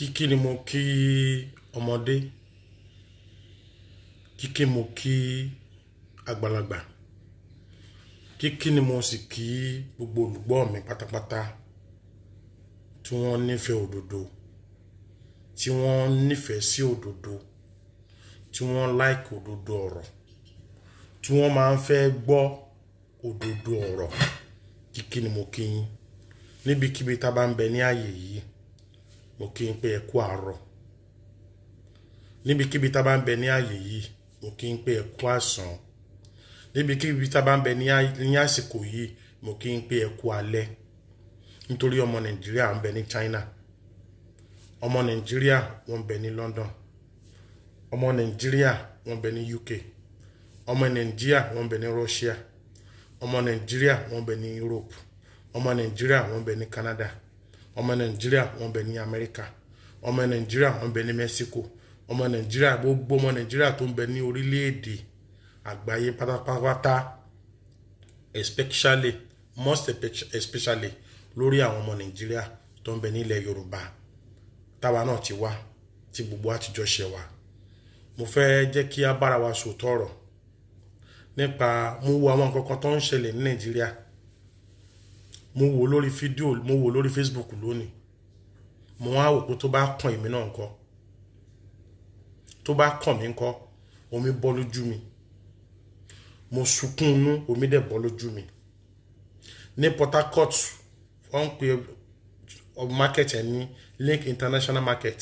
Kíkí ni mo kí ọmọdé, kíkí mo kí àgbàlagbà, kíkí ni mo sì kí gbogbo olùgbọ́ mi pátápátá tí wọ́n nífẹ̀ẹ́ òdodo, tí wọ́n nífẹ̀ẹ́ sí òdodo, tí wọ́n like òdodo ọ̀rọ̀, tí wọ́n máa ń fẹ́ gbọ́ òdodo ọ̀rọ̀. Kíkí ni mo kí yín níbikíbi tá bá ń bẹ ní ààyè yìí. Mo kí n pé ẹ kú àárọ̀. Níbikíbi tá bá ń bẹ ní ààyè yìí, mo kí n pé ẹ kú àsán. Níbikíbi tá bá ń bẹ ní àsìkò yìí, mo kí n pé ẹ kú alẹ́. Nítorí ọmọ Nàìjíríà ń bẹ ní China, ọmọ Nàìjíríà wọ́n ń bẹ ní London, ọmọ Nàìjíríà wọ́n ń bẹ ní UK, ọmọ Nàìjíríà wọ́n ń bẹ ní Russia, ọmọ Nàìjíríà wọ́n ń bẹ ní Europe, ọmọ Nàìjíríà wọ́n ń bẹ ní Canada, ọmọ Nàìjíríà wọ́n ń bẹ ní America, ọmọ Nàìjíríà wọ́n ń bẹ ní Mexico, ọmọ Nàìjíríà gbogbo ọmọ Nàìjíríà tó ń bẹ ní orílẹ̀-èdè àgbáyé pátápátá, most especially lórí àwọn ọmọ Nàìjíríà tó ń bẹ ní ilẹ̀ Yorùbá táwa náà ti wá, tí gbogbo àtijọ́ ṣe wá. Mo fẹ́ jẹ́ kí a bára wa sòótọ́ ọ̀rọ̀ nípa mo wo àwọn nǹkan kan tó ń ṣẹlẹ̀ ní Nàìjíríà. Mo wò lórí fídíò, mo wò lórí Facebook lónìí. Mo wá wò pé tó bá kàn èmi náà ńkọ́, tó bá kàn mí ńkọ́, omi bọ́ lójú mi. Mo sunkún inú, omi dẹ̀ bọ́ lójú mi. Ní Port Harcourt, wọ́n ń pè market ẹ̀ ní Link International Market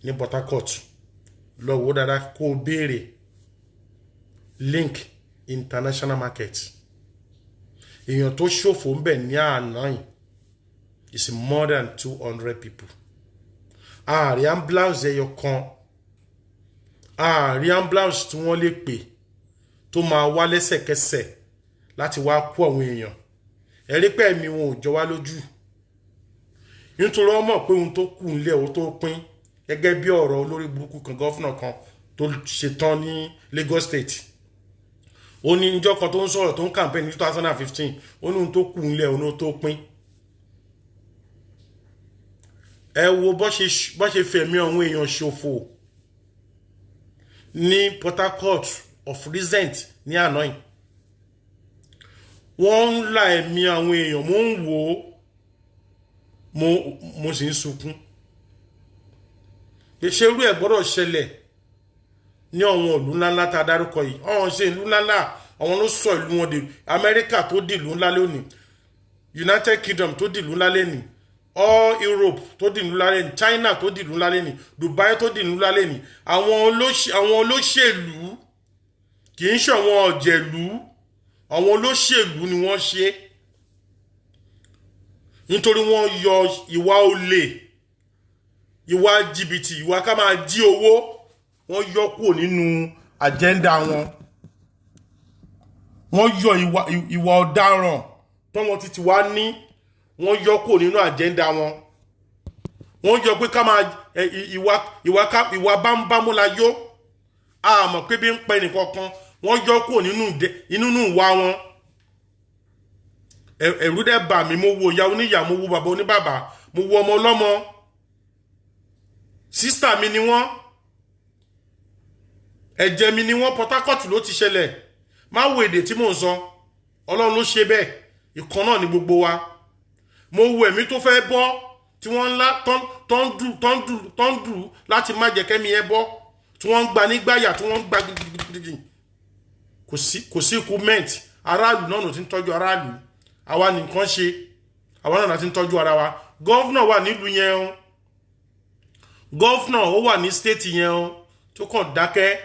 ní Port Harcourt. Lọ wò dáadáa kó o béèrè Link International Market. Èèyàn tó ṣòfò ń bẹ ní àná yìí is more than 200 people. Ààrí ambulance ẹyọ kan, ààrí ambulance tí wọ́n lè pè tó máa wá lẹ́sẹ̀kẹsẹ̀ láti wá kó àwọn èèyàn. Ẹ̀rí pé ẹ̀mí wọn ò jọ wá lójú. Nítorí wọ́n mọ̀ pé ohun tó kù ńlẹ̀ ó tó pín, gẹ́gẹ́ bí ọ̀rọ̀ olórí burúkú kan, gọ́fúnà kan tó ṣetán ní Lagos State. Ó ní ìjọ kan tó ń sọ̀rọ̀ tó ń campaign ní 2015, ó ní ohun tó kù ńlẹ̀ ó tó pín. Ẹ wo bó ṣe fẹ̀mí àwọn èèyàn ṣòfò ní Port Harcourt of recent ní àná yìí. Wọ́n ń la ẹ̀mí àwọn èèyàn, mo ń wò ó, mo sì ń sunkún. Ìṣerú ẹ̀ gbọ́dọ̀ ṣẹlẹ̀ ní àwọn ìlú ńláńlá tá a dárúkọ yìí. Ọ̀hún ṣe ìlú ńláńlá, àwọn ló sọ ìlú wọn dé. America tó di ìlú ńlá lónìí, United Kingdom tó di ìlú ńlá lónìí, all Europe tó di ìlú ńlá lónìí, China tó di ìlú ńlá lónìí, Dubai tó di ìlú ńlá lónìí. Àwọn olóṣèlú kì í ṣe àwọn ọ̀jẹ̀lú, àwọn olóṣèlú ni wọ́n ṣe. Nítorí wọ́n yọ ìwà olè, ìwà jìbìtì, ìwà ká máa jí owó, wọ́n yọ kúrò nínú agenda wọn. Wọ́n yọ ìwà ọ̀daràn tó wọ́n ti wá ní, wọ́n yọ kúrò nínú agenda wọn. Wọ́n yọ pé ká máa ìwà bámúbámú la yó. A mọ̀ pé bí ń pẹ́ nìkankan, wọ́n yọ kúrò nínú ìwà wọn. Ẹ̀rù dẹ̀ bà mí, mo wo ìyá oníyà, mo wo bàbá oníbàbá, mo wo ọmọ ọlọ́mọ. Sísítà mi ni wọ́n, ẹ̀jẹ̀ mi ni wọ́n. Port Harcourt ló ti ṣẹlẹ̀. Má wo èdè tí mò ń sọ, Ọlọ́run ló ṣe bẹ́ẹ̀. Ìkan náà ni gbogbo wa. Mo wo ẹ̀mí tó fẹ́ bọ́, tí wọ́n ńlá tó ń dù láti má jẹ́ kẹ́mi ẹ bọ́, tí wọ́n ń gba nígbàyà, tí wọ́n ń gba gidigidi. Kò sí equipment. Aráàlú náà ló ti ń tọ́jú aráàlú. Àwa nìkan ṣe, àwa náà láti ń tọ́jú ara wa. Gọ́fúnà wà nílùú yẹn o, gọ́fúnà ó wà ní state yẹn o, tó kàn dákẹ́.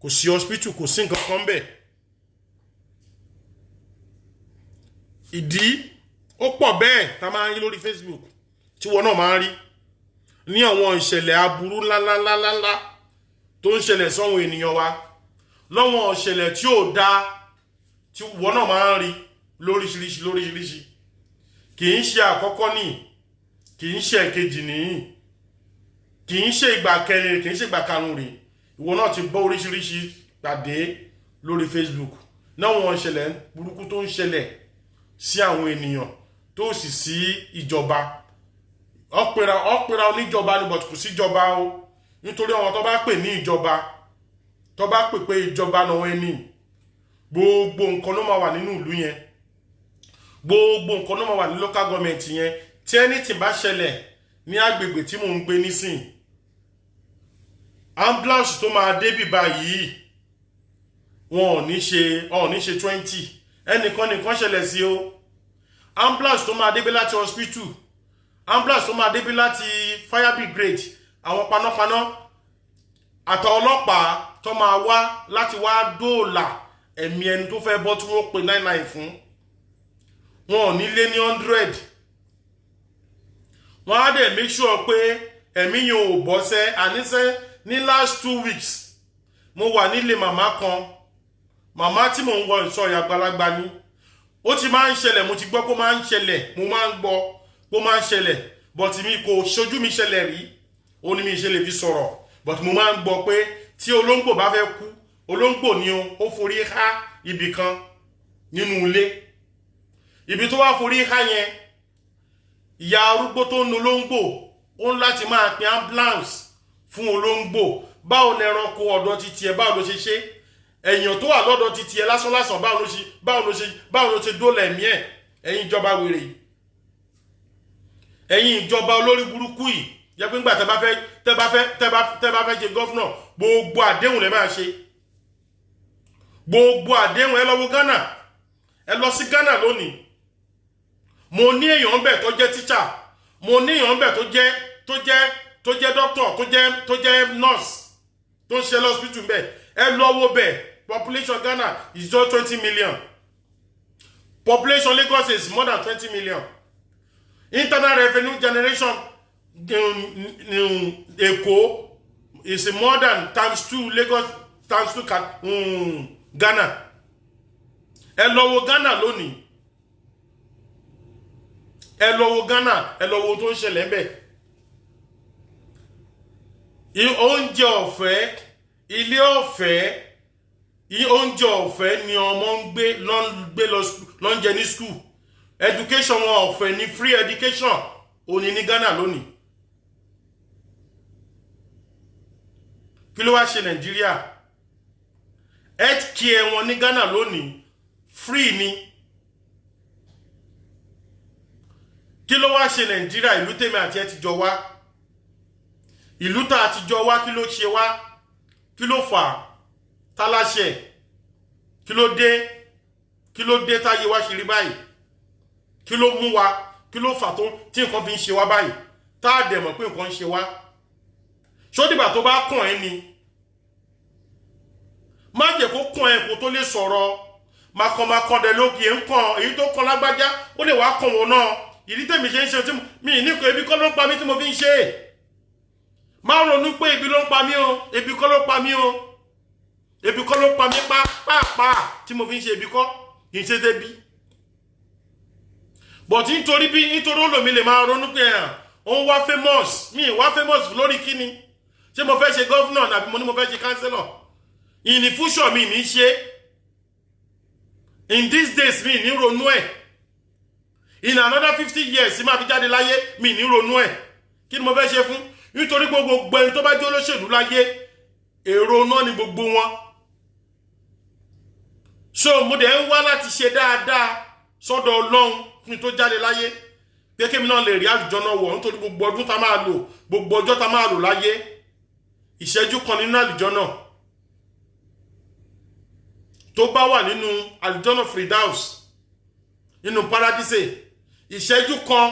Kò sí hospital, kò sí nǹkan kan bẹ́ẹ̀. Ìdí ó pọ̀ bẹ́ẹ̀ tá máa ń rí lórí Facebook, tí wọ́n náà máa ń rí ní àwọn ìṣẹ̀lẹ̀ aburú ńláńláńláńlá tó ń ṣẹlẹ̀ sọ́wọ́n ènìyàn wa, lọ́wọ́n ìṣẹ̀lẹ̀ tí ò dáa tí wọ́n náà máa ń rí lóríṣiríṣi. Kì í ṣe àkọ́kọ́ nìyí, kì í ṣe èkejì nìyí, kì í ṣe ìgbà kẹrin, kì í ṣe ìgbà karùn-ún rí. Ìwọ náà ti bọ́ oríṣiríṣi pàdé lórí Facebook náwọn ìṣẹ̀lẹ̀ burúkú tó ń ṣẹlẹ̀ sí àwọn ènìyàn tó sì sí ìjọba ọ̀pẹ̀ra oníjọba ni but kò sí ìjọba o nítorí àwọn tó bá pè ní ìjọba tó bá pè pé ìjọba náà wọ́n ní gbogbo nǹkan ló máa wà nínú ìlú yẹn gbogbo nǹkan ló máa wà ní local government yẹn tí anything bá ṣẹlẹ̀ ní agbègbè tí mò ń gbé nísìn ambulance tó máa débí báyìí wọn ò ní ṣe 20 ẹnìkan ṣẹlẹ̀ sí o ambulance tó máa débí láti hospital ambulance tó máa débí láti fire brigade àwọn panápaná àtàwọn ọlọ́pàá tó máa wá láti wá dóòlà ẹ̀mí ẹni tó fẹ́ bọ́ tí wọ́n pè 99 fún wọn ò ní lé ní 100 wọ́n á dẹ̀ make sure pé ẹ̀mí yẹn ò bọ́sẹ́ àníṣẹ́ ní last 2 weeks mo wà nílé màmá kan màmá tí mò ń wọ ìsọ ìyàgbàlagbà ni ó ti máa ń ṣẹlẹ̀ mo ti gbọ́ pé ó máa ń ṣẹlẹ̀ mo máa ń gbọ́ pé ó máa ń ṣẹlẹ̀ but mi kò ṣojú mi ṣẹlẹ̀ rí ó ní mi ṣe lè fi sọ̀rọ̀ but mo máa ń gbọ́ pé tí olóńgbò bá fẹ́ kú olóńgbò ni ó forí há ibì kan nínú ilé ibi tó wá forí há yẹn ìyá arúgbó tó ń nu olóńgbò ó ń láti máa pín ambulance fún olóńgbò báwo lẹranko ọ̀dọ̀ títí ẹ báwo ló ṣe ṣe èèyàn tó wà lọ́dọ̀ títí ẹ lásán báwo ló ṣe dólẹ̀ ẹ̀mí ẹ̀ ẹ̀yin ìjọba wèrè ẹ̀yin ìjọba olórí burúkú yìí yẹ pé ńgbà tẹ́ bá fẹ́ ṣe gọ́fúnà gbogbo àdéhùn lẹ máa ṣe gbogbo àdéhùn ẹ lọ wo Ghana ẹ lọ sí Ghana lónìí mo ní èèyàn bẹ̀ tó jẹ́ tíṣà mo ní èèyàn bẹ̀ tó jẹ́ doctor tó jẹ́ nurse tó ń ṣe lọ́sibítù bẹ̀ ẹ lọ wo bẹ̀ population Ghana is just 20 million population Lagos is more than 20 million internal revenue generation Èkó is more than ×2 Lagos ×2 Ghana ẹ lọ wo Ghana lónìí ẹ lọ wo Ghana ẹ lọ wo tó ń ṣẹlẹ̀ ńbẹ̀ oúnjẹ ọ̀fẹ́ ilé ọ̀fẹ́ oúnjẹ ọ̀fẹ́ ni ọmọ ń gbé lọ ń jẹ ní school education wọn ọ̀fẹ́ ní free education òní ní Ghana lónìí kí ló wá ṣe Nàìjíríà health care wọn ní Ghana lónìí free ni kí ló wá ṣe Nàìjíríà ìlú tèmi àti ẹ ti jọ wá ìlú tá a ti jọ wá kí ló ṣe wá kí ló fà táláṣẹ kí ló dé táyé wá ṣe rí báyìí kí ló mú wa kí ló fà tó tí nǹkan fi ń ṣe wá báyìí tá a dẹ̀ mọ̀ pé nǹkan ń ṣe wá ṣódìgbà tó bá kàn ẹ́ ni má jẹ́ kó kàn ẹ́ kó tó lè sọ̀rọ̀ makàn dẹ̀ lókè ń kàn èyí tó kàn lágbájá ó lè wá kàn wọn náà ìdí tèmi ṣe ń ṣe tí mi ní kò ebi kọ́ ló ń pa mí tí mo fi ń ṣe má ronú pé ebi ló ń pa mí o ebi kọ́ ló pa mí o ebi kọ́ ló pa mí pàápàá tí mo fi ń ṣe ebi kọ́ kì í ṣe débi but nítorí olómi lè máa ronú pé òun wá famous mi wá famous lórí kíni ṣé mo fẹ́ ṣe gọ́fúnà nàbí mo ní mo fẹ́ ṣe kánsẹ́lọ̀ ìní fúṣọ̀ mi ní ṣe in these days mi ní ronú ẹ̀ in another 50 years tí máa fi jáde láyé mi ní ronú ẹ̀ kí ni mo fẹ́ ṣe fún nítorí gbogbo ẹni tó bá jẹ́ olóṣèlú láyé èrò náà ni gbogbo wọn so mo dẹ̀ ń wá láti ṣe dáadáa sọ́dọ̀ Ọlọ́run fún tó jáde láyé pé kémi náà lè rí àlùjọ náà wọ̀ nítorí gbogbo ọdún tá máa lò gbogbo ọjọ́ tá máa lò láyé ìṣẹ́jú kan nínú àlùjọ náà tó bá wà nínú àlùjọ náà Firdaus nínú paradise ìṣẹ́jú kan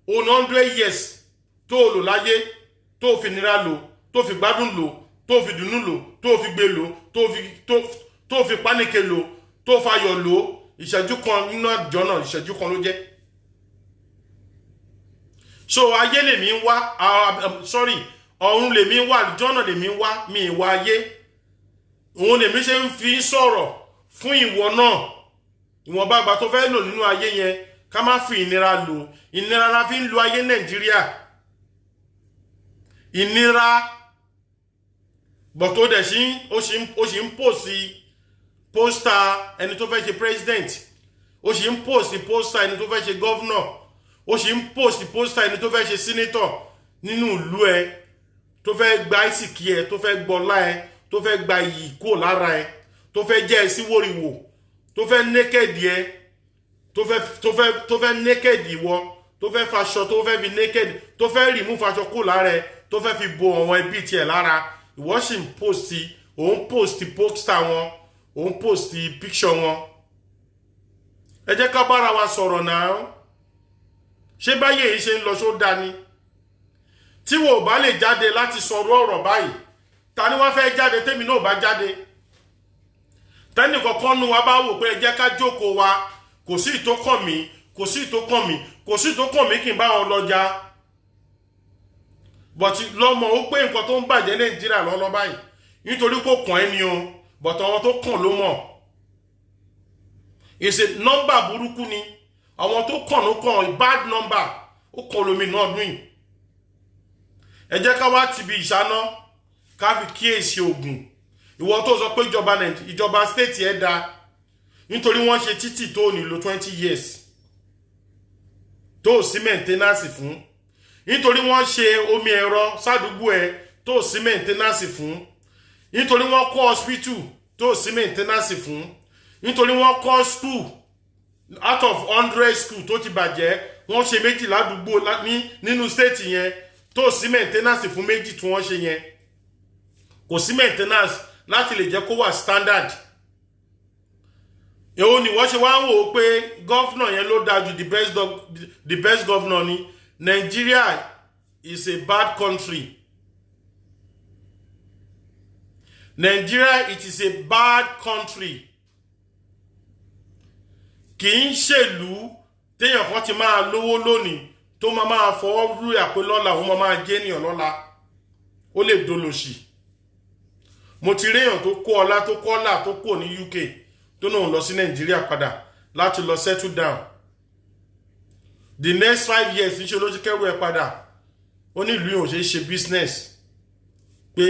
100 years tó lò láyé tó fi nira lò tó fi gbádùn lò tó fi dùnnú lò tó fi gbé lò tó fi pánìkè lò tó fayọ̀ lò ìṣẹ́jú kan nínú àjọ náà ìṣẹ́jú kan ló jẹ́ so ayé lèmi ń wá ọ̀run lèmi ń wá àjọ náà lèmi ń wá mi ìwà ayé òun lèmi ṣe ń fi sọ̀rọ̀ fún ìwọ náà ìwọ̀nba àgbà tó fẹ́ lò nínú ayé yẹn ká má fi ìnira lò ìnira la fi ń lo ayé Nàìjíríà ìnira bọ̀ tó dẹ̀ ó sì ń pòsì pósítà ẹni tó fẹ́ ṣe president ó sì ń pòsì pósítà ẹni tó fẹ́ ṣe governor ó sì ń post poster ẹni tó fẹ́ ṣe senator nínú ìlú ẹ tó fẹ́ gba ìsìnkí ẹ tó fẹ́ gbọ́lá ẹ tó fẹ́ gba iyì kúrò lára ẹ tó fẹ́ jẹ́ ẹ sí wòrìwò tó fẹ́ naked ẹ tó fẹ́ naked ìwọ tó fẹ́ faṣọ tó fẹ́ fi naked tó fẹ́ remove faṣọ kúrò lára ẹ tó fẹ́ fi bo àwọn ẹbí tiẹ̀ lára ìwọ sì ń post òun post poster wọn òun post picture wọn. Ẹ jẹ́ ká bára wa sọ̀rọ̀ náà. Ṣé báyé yìí ṣe ń lọ ṣó dání? Tí wo bá lè jáde láti sọ̀rọ̀ ọ̀rọ̀ báyìí, ta ni wọ́n fẹ́ jáde tèmi náà bá jáde? Tẹ́nì kọ̀ọ̀kan nu wa bá wò pé ẹ jẹ́ ká jókòó wa, kò sí ìtó kàn mí, kò sí ìtó kàn mí, kò sí ìtó kàn mí kí n bá wọn lọ́jà. But lọ́mọ ó pé nǹkan tó ń bàjẹ́ Nàìjíríà lọ́lọ́ báyìí nítorí kò kàn ẹ́ ni o, but àwọn tó kàn ló mọ̀. It's a number burúkú ni. Àwọn tó kàn ló kàn bad number ó kàn lómi náà dùn yìí. Ẹ jẹ́ ká wá tìbí ìṣáná ká fi kíyèsí ogun. Ìwọ tó sọ pé ìjọba state ẹ dá nítorí wọ́n ṣe títì tó nílò 20 years tó sí maintenance fún, nítorí wọ́n ṣe omi ẹ̀rọ sádùúgbò ẹ tó sí maintenance fún, nítorí wọ́n kọ́ hospital tó sí maintenance fún, nítorí wọ́n kọ́ school out of 100 school tó ti bàjẹ́ wọ́n ṣe méjì ládùúgbò nínú state yẹn tó sí maintenance fún méjì tí wọ́n ṣe yẹn. Kò sí maintenance láti lè jẹ́ kó wà standard. Èwo ni wọ́n ṣe wá ń wò pé governor yẹn ló dájú the best governor ni. Nigeria is a bad country. Nigeria, it is a bad country. Kì í ṣèlú téèyàn kan ti máa lówó lónìí tó máa fọwọ́ rú àpé lọ́la òun máa jẹ́ ènìyàn lọ́la ó lè dolòṣì. Mo ti rí èèyàn tó kó ọlá tó kọ́là tó kò ní UK tó náà lọ sí Nigeria padà láti lọ settle down. The next 5 years níṣẹ́ ló ti kẹ́rù ẹ̀ padà ó ní ìlú yóò ṣe business pé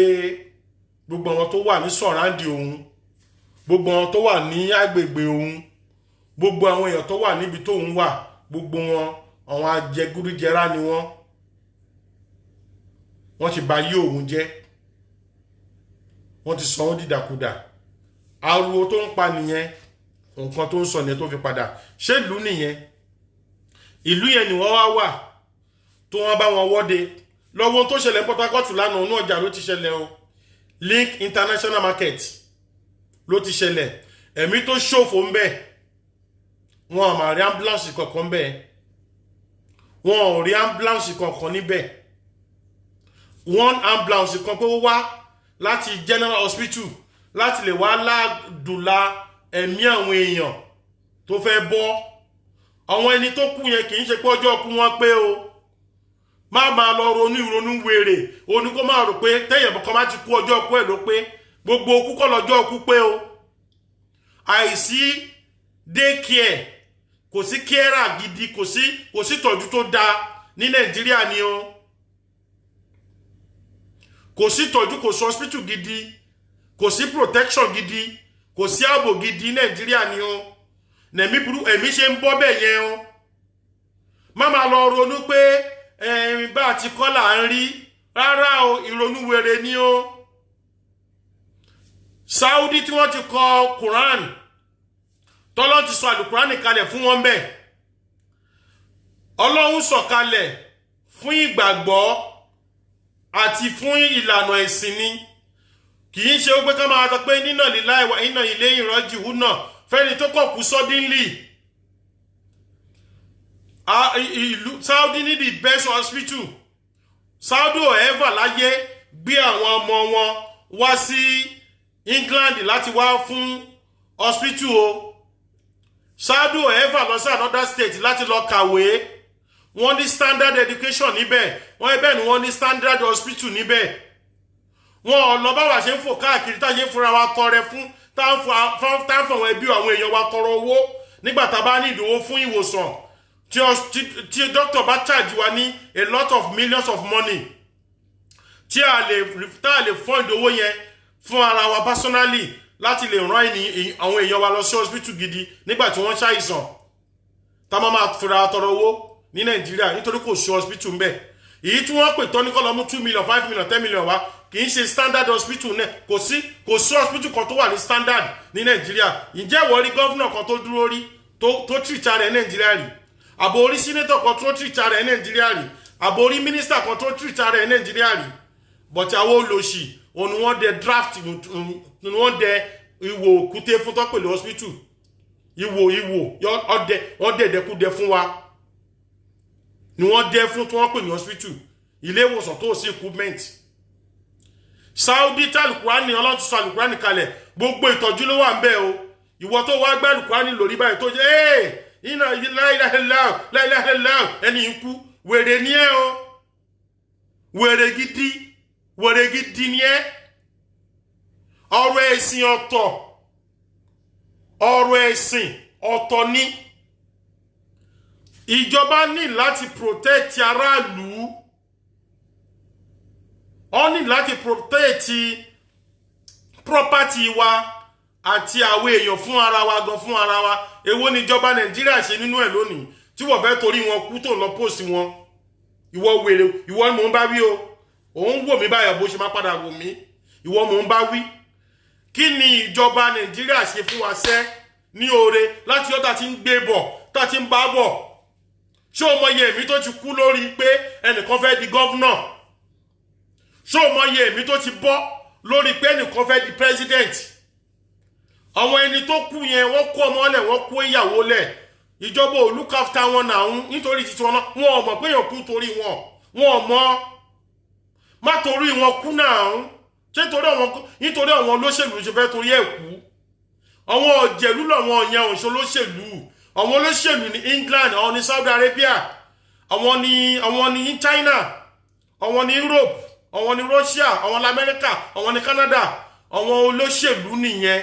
gbogbo àwọn tó wà ní sọ̀ráǹdì òun, gbogbo àwọn tó wà ní agbègbè òun, gbogbo àwọn èèyàn tó wà níbi tó ń wà, gbogbo wọn àwọn ajẹgúdújẹrá ni wọ́n ti bà yí òun jẹ́, wọ́n ti sọ wọ́n dìdàkudà. Ariwo tó ń pa nìyẹn, nǹkan tó ń sọ nìyẹn tó fi padà. Ṣé ìlú nìyẹn? Ìlú yẹn ni wọ́n wá wà tó wọ́n bá wọn wọ́de lọ́wọ́ tó ṣẹlẹ̀ Port Harcourt lánàá inú ọjà ló ti ṣẹlẹ̀ o. Link International Market ló ti ṣẹlẹ̀. Ẹ̀mí tó ṣòfò ń bẹ. Wọn ò máa rí ambulance kankan bẹ́ẹ̀. Wọn ò rí ambulance kankan níbẹ̀. One ambulance kan pé ó wá láti General Hospital láti lè wá ládùúlà ẹ̀mí àwọn èèyàn tó fẹ́ bọ́. Àwọn ẹni tó kú yẹn kì í ṣe pé ọjọ́ kú wọn pé o. Má máa lọ ronú wèrè oní kó máa rò pé tẹ́yẹ̀ kan má ti kú ọjọ́ kú ẹ̀ ló pé gbogbo okú kọ́ lọ́jọ́ kú pé o. Àìsí daycare, kò sí carer gidi, kò sí tọ́jú tó dáa ní Nàìjíríà ni o. Kò sí tọ́jú, kò sí hospital gidi, kò sí protection gidi, kò sí ààbò gidi ní Nàìjíríà ni o. Nẹ̀mí burú ẹ̀mí ṣe ń bọ́ bẹ́ẹ̀ yẹn o. Má máa lọ ronú pé bá ti kọ́ là ń rí rárá o, ìrònú wèrè ni o. Saudi tí wọ́n ti kọ Quran tọ́lọ́ ti sọ àlùkùránì kalẹ̀ fún wọn bẹ́ẹ̀. Ọlọ́run sọ̀kalẹ̀ fún ìgbàgbọ́ àti fún ìlànà ẹ̀sìn ni. Kì í ṣe ó pé ká máa sọ pé nínà lílá ìwà iná ilé ìrọ́jì húnà fẹ́ni tó kọ̀ kú suddenly. Saudi ní the best hospital. Saudi ò ever láyé gbé àwọn ọmọ wọn wá sí England láti wá fún hospital o. Saudi ò ever lọ sí another state láti lọ kàwé. Wọ́n ní standard education níbẹ̀, wọ́n ní standard hospital níbẹ̀. Wọ́n ò lọ bá wa ṣe ń fò káàkiri táyé fúnra wa tọrẹ fún táǹfọ̀wọ̀n ẹbí àwọn èèyàn wa tọrọ owó nígbà tá bá ní ìdòwò fún ìwòsàn tí dókítà bá charge wa ní a lot of millions of money tí a lè fund owó yẹn fún ara wa personally láti lè rán àwọn èèyàn wa lọ sí hospital gidi nígbà tí wọ́n ṣàìsàn tá máa fúnra tọrọ owó ní Nàìjíríà nítorí kò sí hospital ń bẹ èyí tí wọ́n pè tán ní kó lọ mú 2 million 5 million 10 million wá kì í ṣe standard hospital náà kò sí hospital kan tó wà ní standard ní Nàìjíríà ǹjẹ́ ìwọ rí gọ́vnà kan tó dúró rí tó treat ara ẹ̀ Nàìjíríà rí àbò orí senator kan tó treat ara ẹ̀ Nàìjíríà rí àbò orí minister kan tó treat ara ẹ̀ Nàìjíríà rí but àwọn olóṣì òun ni wọ́n dẹ draft ni wọ́n dẹ ìwò òkúté fún tó pẹ̀lú hospital ìwò ọdẹ dẹkúdẹ fún wa ni wọ́n dẹ fún tí wọ́n pè ní hospital ilé ìwòsàn tó sí equipment Saudi tàlùkùránì ọlọ́run ti sọ àlùkùránì kalẹ̀ gbogbo ìtọ́jú ló wà ń bẹ̀ o ìwọ tó wá gbá àlùkùránì lórí báyìí tó jẹ́ iná láìláìláì ẹni ikú wèrè ní ẹ o wèrè gidi ní ẹ ọ̀rọ̀ ẹ̀sìn ọ̀tọ̀ ní ìjọba ní láti protect aráàlú ó ní láti protect property wa àti àwọn èèyàn fún ara wa èwo ni ìjọba Nàìjíríà ṣe nínú ẹ̀ lónìí tí wọ́n fẹ́ torí wọn kú tó lọ post wọn ìwọ wèrè ìwọ ni mò ń bá wí o òun wò mí báyọ̀ bó ṣe má padà wò mí ìwọ mò ń bá wí kí ni ìjọba Nàìjíríà ṣe fún wa ṣẹ́ ní oore láti ọ̀tá tí ń gbé bọ̀ tá tí ń bá bọ̀ ṣé o mọ iye èmi tó ti kú lórí pé ẹnìkan fẹ́ di gọ́vnà ṣé o mọ iye èmi tó ti bọ́ lórí pé ẹnìkan fẹ́ di president àwọn ẹni tó kú yẹn wọ́n kó ọmọ lẹ̀ wọ́n kó ìyàwó lẹ̀ ìjọba ò look after wọn náà nítorí títí wọn wọn ò mọ̀ pé èèyàn kú torí wọn ò mọ̀ má torí wọn kú náà ṣé nítorí àwọn olóṣèlú ṣe fẹ́ torí ẹ̀ kú àwọn ọ̀jẹ̀lú lọ́wọ́ yẹn òṣò olóṣèlú àwọn olóṣèlú ní England àwọn ní Saudi Arabia àwọn ní China àwọn ní Europe àwọn ní Russia àwọn ní America àwọn ní Canada àwọn olóṣèlú nìyẹn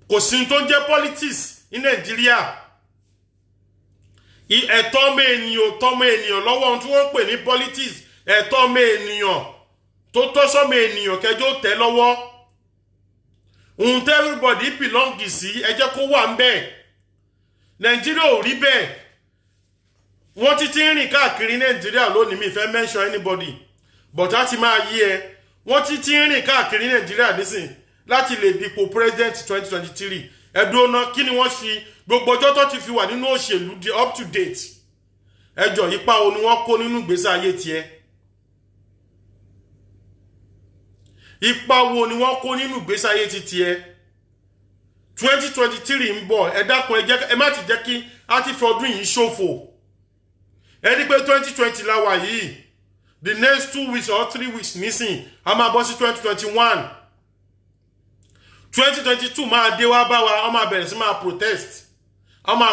kò sí tó ń jẹ́ politics ní Nàìjíríà ẹ̀tọ́ ọmọ ènìyàn lọ́wọ́ ohun tí wọ́n pè ní politics ẹ̀tọ́ ọmọ ènìyàn tó tọ́ sọ́mọ ènìyàn kẹjọ tẹ́ lọ́wọ́ ohun tí everybody belong sí ẹ jẹ́ kó wà ń bẹ̀ Nàìjíríà ò rí bẹ́ẹ̀ wọ́n ti ń rìn káàkiri Nàìjíríà lónìí mi fẹ́ mention anybody but á ti máa yí ẹ wọ́n ti ń rìn káàkiri Nàìjíríà nísìn láti lè dipò president 2023 ẹ̀dùn ọ̀nà kí ni wọ́n ṣe gbogbo ọjọ́ tó ti fi wà nínú òṣèlú di up to date ẹjọ́ ipa wo ni wọ́n kó nínú ìgbésí ayé tiẹ̀ ipa wo ni wọ́n kó nínú ìgbésí ayé ti tiẹ̀ 2023 ń bọ̀ ẹ dákun ẹ má ti jẹ́ kí a ti fi ọdún yìí ṣòfò ẹ rí pé 2020 la wà yìí the next 2 weeks or 3 weeks nísìn a máa bọ́ sí 2021 2022 máa dé wá bá wa ọmọ bẹ̀rẹ̀ sí máa protest ọmọ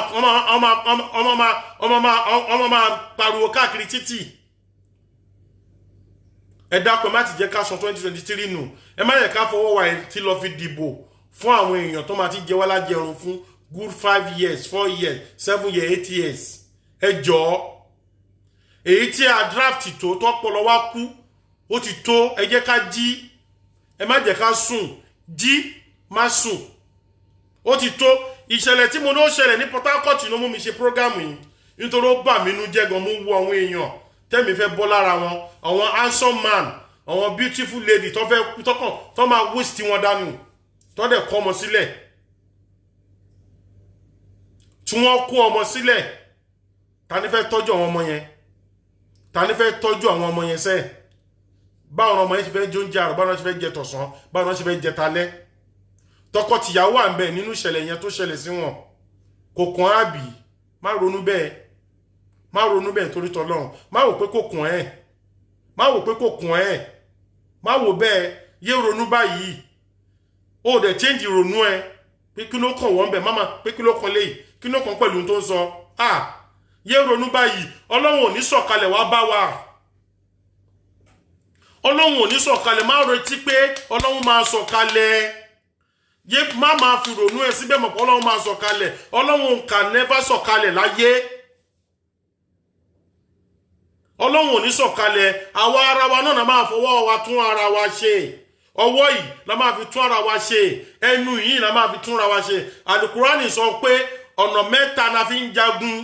máa pariwo káàkiri títì ẹ dákun ẹ má ti jẹ́ ká sọ 2023 nù ẹ má yẹ ká fọwọ́ wa tí lọ fi dìbò fún àwọn èèyàn tó máa ti jẹ wá lájẹrun fún good 5 years 4 years 7 years 8 years ẹ jọ̀ọ́ èyí tí a draft tó tọ́pọ̀lọ́ wá kú ó ti tó ẹ jẹ́ ká jí ẹ má jẹ́ ká sùn jí má sùn ó ti tó ìṣẹ̀lẹ̀ tí mo ní ó ṣẹlẹ̀ ní Port Harcourt ló mú mi ṣe program yìí nítorí ó bà mí nú jẹ́ gan mo wo àwọn èèyàn tẹ́mi fẹ́ bọ́ lára wọn àwọn handsome man àwọn beautiful lady tó fẹ́ tọ́kàn tó máa waste wọn dànù tó dẹ̀ kọ́ ọmọ sílẹ̀ tí wọ́n kó ọmọ sílẹ̀ ta ni fẹ́ tọ́jú àwọn ọmọ yẹn ta ni fẹ́ tọ́jú àwọn ọmọ yẹn sẹ́ẹ̀ báwọn ọmọ yẹn ṣe fẹ́ jẹ oúnjẹ àrùn báwọn ṣe fẹ́ jẹ tọ̀sán báwọn ṣe fẹ́ jẹ talẹ́ tọkọtìyàwó à ń bẹ nínú ìṣẹ̀lẹ̀ yẹn tó ṣẹlẹ̀ sí wọn kò kàn á bì má ronú bẹ́ẹ̀ torí tọlọ́run má wò pé kò kàn ẹ́ má wò pé kò kàn ẹ́ má wò bẹ́ẹ̀ yé ronú báyìí ó dẹ̀ change ronú ẹ pé kí ló kàn wọ́n bẹ̀ máma pé kí ló kàn léyìí kí ló kàn pẹ̀lú tó ń sọ yé ronú báyìí ọlọ́run ò ní sọ̀kalẹ̀ wá bá wa ọlọ́run ò ní sọ̀kalẹ̀ má retí pé ọlọ́run máa sọ̀kalẹ̀ yé má máa fi ronú ẹ síbẹ̀ mọ̀ pé ọlọ́run máa sọ̀kalẹ̀ ọlọ́run can never sọ̀kalẹ̀ láyé ọlọ́run ò ní sọ̀kalẹ̀ àwa ara wa náà máa fọwọ́ wa tún ara wa ṣe ọwọ́ yìí la máa fi tún ara wa ṣe ẹnu yìí la máa fi tún ara wa ṣe Àlùkùránì sọ pé ọ̀nà mẹ́ta la fi ń jagun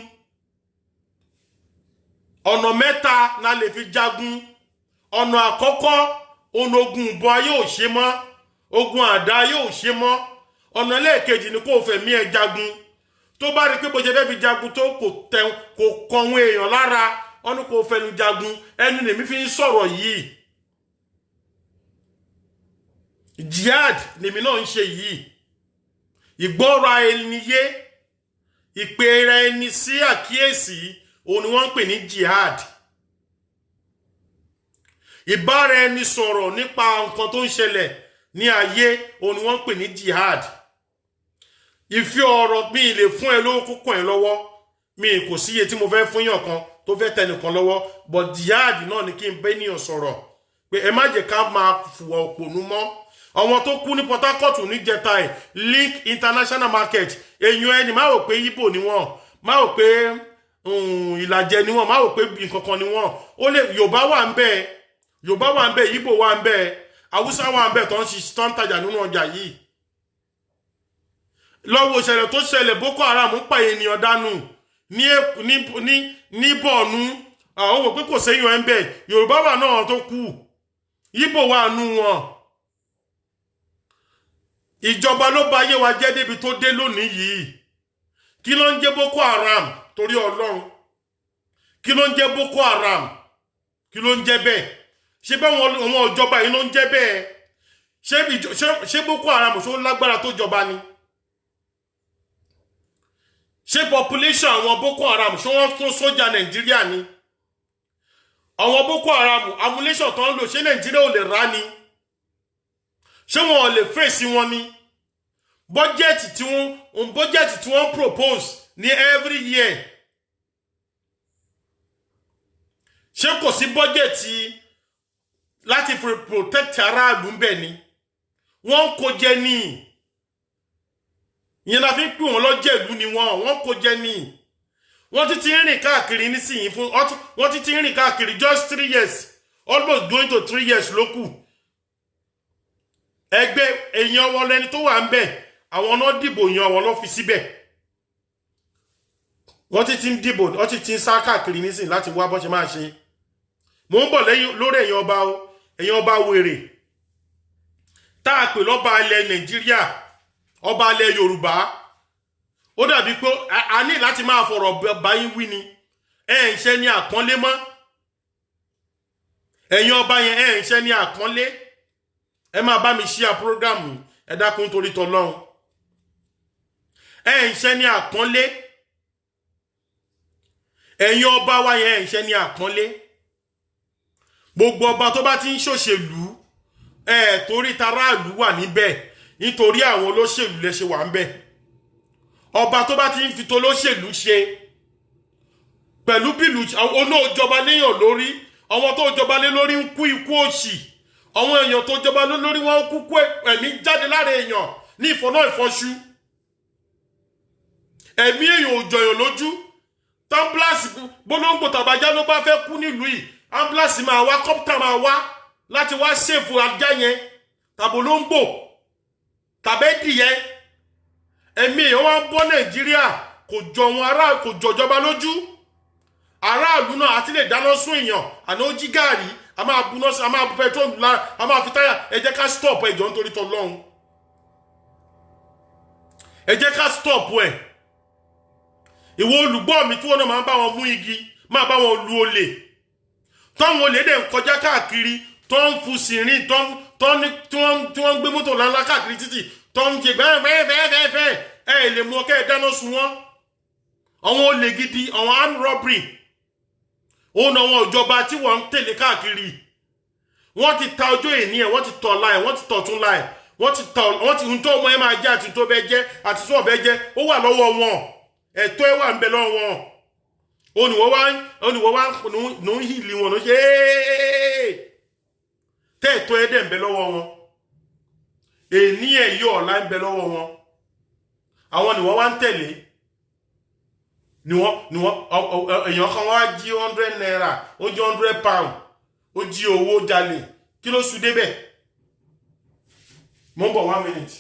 ọ̀nà mẹ́ta na lè fi jagun. Ọ̀nà àkọ́kọ́ ogun ìbọn ayé ò ṣe mọ́, ogun àdá ayé ò ṣe mọ́. Ọ̀nà ẹlẹ́ẹ̀kejì ni kó fẹ̀mí ẹ jagun. Tó bá rí pé bó ṣe fẹ́ fi jagun tó kò kọ̀wé èèyàn lára, ọ̀nà kò fẹnu jagun. Ẹnu lèmi fi ń sọ̀rọ̀ yìí. Jihad lèmi náà ń ṣe yìí. Ìgbọ́ra ẹni yé, ìpè ẹni sí àkíyèsí, òun ni wọ́n ń pè ní jihad. Ìbára ẹni sọ̀rọ̀ nípa nǹkan tó ń ṣẹlẹ̀ ní ayé, òun ni wọ́n ń pè ní jihad. Ìfi ọ̀rọ̀ mi lè fún ẹ lówó kúkún ẹ lọ́wọ́, mi kò sí iye tí mo fẹ́ fún yàn kan tó fẹ́ tẹnìkan lọ́wọ́, but jihad náà ni kí n bẹ́ níyàn sọ̀rọ̀ pé ẹ má jẹ́ ká máa fùwà òpònú mọ́. Àwọn tó kú ní Port Harcourt ní jẹta ẹ̀ Link International Market, èèyàn ẹni má rò pé Ìgbò ni wọ́n, má rò pé Ìlàjẹ ni wọ́n, má rò pé nǹkankan ni wọ́n. Ó lè Yorùbá wà ń bẹ, Yorùbá wà ń bẹ, Ìgbò wà ń bẹ, Haúsá wà ń bẹ tó ń tajà nínú ọjà yìí. Lọ́wọ́ ìṣẹ̀lẹ̀ tó ṣẹlẹ̀ Boko Haram ń pa ènìyàn dànù ní Borno, àwọn wò pé kò séyàn ń bẹ, Yorùbá wà náà tó kú, Ìgbò wà nù wọn. Ìjọba ló bá ayé wa jẹ́ débi tó dé lónìí yìí. Kí ló ń jẹ́ Boko Haram torí Ọlọ́run? Kí ló ń jẹ́ Boko Haram? Kí ló ń jẹ́ bẹ́ẹ̀? Ṣé bá wọn ìjọba yìí ló ń jẹ́ bẹ́ẹ̀? Ṣé Boko Haram ṣó lágbára tó jọba ni? Ṣé population àwọn Boko Haram ṣé wọ́n tó sójà Nàìjíríà ni? Àwọn Boko Haram ammunition tó ń lò ṣé Nàìjíríà ò lè rà ni? Ṣé wọn ò lè fèsì wọn ni? Bọ́jẹ̀tì tí wọ́n propose ní every year. Ṣé kò sí bọ́jẹ̀tì láti protect aráàlú ń bẹ ni? Wọ́n kó jẹ ní. Ìyẹn la fi ń pè wọ́n lọ́jẹ̀lú ni wọ́n kó jẹ ní. Wọ́n ti rìn káàkiri nísìnyí fún wọ́n ti rìn káàkiri just 3 years, almost going to 3 years ló kù. Ẹgbẹ́ èèyàn wọn lẹni tó wà ń bẹ̀, àwọn náà dìbò yan wọn lọ fi síbẹ̀. Wọ́n ti ń dìbò, wọ́n ti ń sá káàkiri nísìn láti wá bó ṣe máa ṣe. Mo ń bọ̀ lórí èèyàn ọba wèrè tá a pè lọ́ba ilẹ̀ Nàìjíríà, ọba ilẹ̀ Yorùbá. Ó dàbí pé a ní láti máa fọ̀rọ̀ báyìí wí ni. Ẹ ń ṣe ní àpọ́nlé mọ́. Ẹ̀yin ọba yẹn ẹ ń ṣe ní àpọ́nlé. Ẹ máa bá mi share program, ẹ dákun torí t'Ọlọ́run. Ẹ ń ṣe ní àpọ́nlé. Ẹ̀yin ọba wa yẹn ẹ ń ṣe ní àpọ́nlé. Gbogbo ọba tó bá ti ń ṣòṣèlú, torí taráàlú wà níbẹ̀, nítorí àwọn olóṣèlú lẹ ṣe wà níbẹ̀. Ọba tó bá ti ń fi tolóṣèlú ṣe pẹ̀lú bílù olóòjọba léèyàn lórí, àwọn tó jọba lé lórí ń kú ikú òṣì. Àwọn èèyàn tó jọba lórí wọn kúkú ẹ̀mí jáde lára èèyàn ní ìfọ̀nà ìfọ̀ṣú. Ẹ̀mí èèyàn ò jọyàn lójú. Támbláàsì gbólóńgbò tàbájá ló bá fẹ́ kú nílùú yìí, ambulance máa wá, kọ́pútà máa wá láti wá ṣèfù ajá yẹn tàbólóńgbò tàbẹ́dìyẹ. Ẹ̀mí èèyàn wá ń bọ́ Nàìjíríà, kò jọ wọn kò jọjọba lójú. Aráàlú náà àti lè dáná sún èèyàn, àná ó jí gààrí, a máa bu nọ́ọ̀sì, a máa bu pẹtrol lára, a máa fi táyà. Ẹ jẹ́ ká stop ẹjọ́ nítorí t'Ọlọ́run. Ẹ jẹ́ ká stop ẹ̀. Ìwọ olùgbọ́ mi tí wọ́n náà máa bá wọn mú igi, máa bá wọn lu olè. Tọ́wọn olè dẹ̀ ń kọjá káàkiri, tó ń fu sìnrìn, tí wọ́n ń gbé mọ́tò ńlá káàkiri títì, tó ń jẹ bẹ́ẹ̀. Ẹ lè mú ọkẹ́ ìdáná sun wọ́n. Àwọn olè gidi, àwọn armed robbery. Òun àwọn ìjọba tí wọ́n ń tẹ̀lé káàkiri. Wọ́n ti ta ọjọ́ èní ẹ̀, wọ́n ti tọ̀ láì, wọ́n ti tọ̀ tún láì, wọ́n ti ń tó ọmọ ẹ máa jẹ́ àti tó bẹ́ jẹ́ àti tó ọ̀bẹ́ jẹ́, ó wà lọ́wọ́ wọn. Ẹ̀tọ́ ẹ wà ń bẹ lọ́wọ́ wọn. Oníwọ́ wá ń hìlì wọn ló ṣe tẹ́ẹ̀tọ́ ẹ dẹ̀ ń bẹ lọ́wọ́ wọn. Èní ẹ̀ yí ọ̀la ń bẹ lọ́wọ́ wọn. Àwọn ni wọ́n wá ń tẹ̀lé. Èèyàn kan wá jí 100 naira, ó jí 100 pound, ó jí owó jalè. Kí ló sùn débẹ̀? Mo ń bọ̀ 1 minute.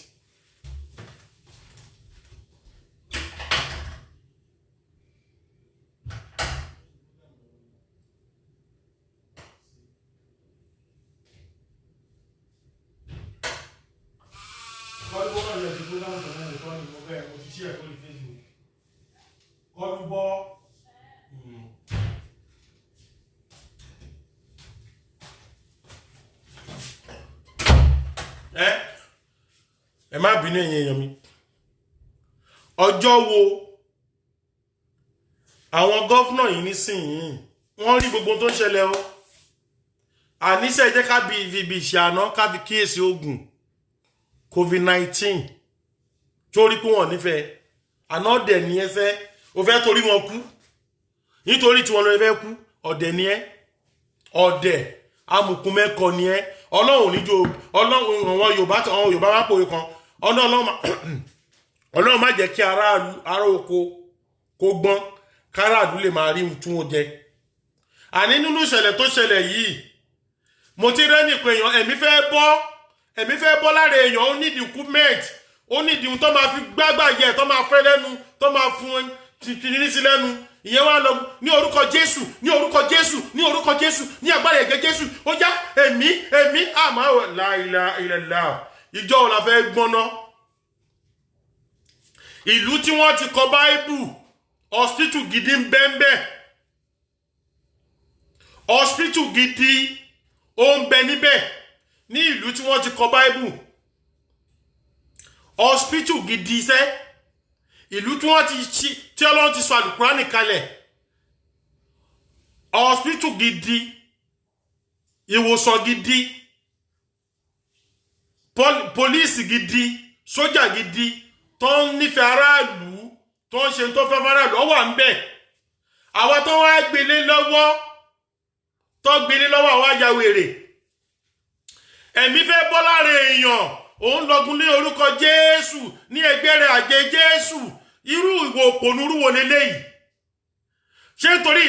láwọn ọ̀nà ìtọ́ ni mo bẹ́ẹ̀ mo ti ṣí ẹ̀ lórí Facebook kọ́dún bọ́ ẹ má bínú ẹ̀yin èèyàn mi ọjọ́ wo àwọn gọ́fúnà yìí nísìnyìí wọ́n rí gbogbo tó ń ṣẹlẹ̀ o àníṣe jẹ́ ká bí ibi ìṣàná ká fi kíyèsí ogun COVID-19 torí pé wọ́n nífẹ̀ẹ́ àná ọ̀dẹ̀ ní ẹ fẹ́ o fẹ́ torí wọn kú nítorí tí wọ́n lọ fẹ́ kú ọ̀dẹ̀ ní ẹ ọ̀dẹ̀ amùkún mẹ́kọ ní ẹ ọlọ́run níjó ọlọ́run àwọn Yorùbá wá pòwe kan ọlọ́run má jẹ́ kí ará oko kó gbọ́n káràdú lè máa rí tún wọn jẹ àní nínú ìṣẹ̀lẹ̀ tó ṣẹlẹ̀ yìí mo ti rẹ́ni pé èèyàn ẹ̀mí fẹ́ bọ́ lára èèyàn ó nídìí equipment ó nídìí ohun tó máa fi gbágbà yẹ tó máa fẹ́ lẹ́nu tó máa fún tìtìrí sí lẹ́nu ìyẹn wá lọ ní orúkọ Jésù ní orúkọ Jésù ní orúkọ Jésù ní agbára ẹ̀jẹ̀ Jésù ó já ẹ̀mí àmọ́ láìla ìlẹ̀lá ìjọ ò la fẹ́ gbọ́ná ìlú tí wọ́n ti kọ báíbù hospital gidi ń bẹ́ńbẹ́ hospital gidi ó ń bẹ níbẹ̀ ní ìlú tí wọ́n ti kọ báíbù hospital gidi iṣẹ́ ìlú tí wọ́n tí Ọlọ́run ti sọ àlùkùránì kalẹ̀ hospital gidi ìwòsàn gidi pólíìsì gidi sójà gidi tó ń nífẹ̀ẹ́ aráàlú tó ń ṣe tó fẹ́ fara lọ́wọ́ à ń bẹ̀ àwa tó wá gbélé lọ́wọ́ àwa ya wèrè ẹ̀mí fẹ́ bọ́ lára èèyàn òun lọ́gun ní orúkọ Jésù ní ẹgbẹ́ rẹ̀ àjẹ Jésù irú ìwò òpònúrú wo leléyìí ṣé nítorí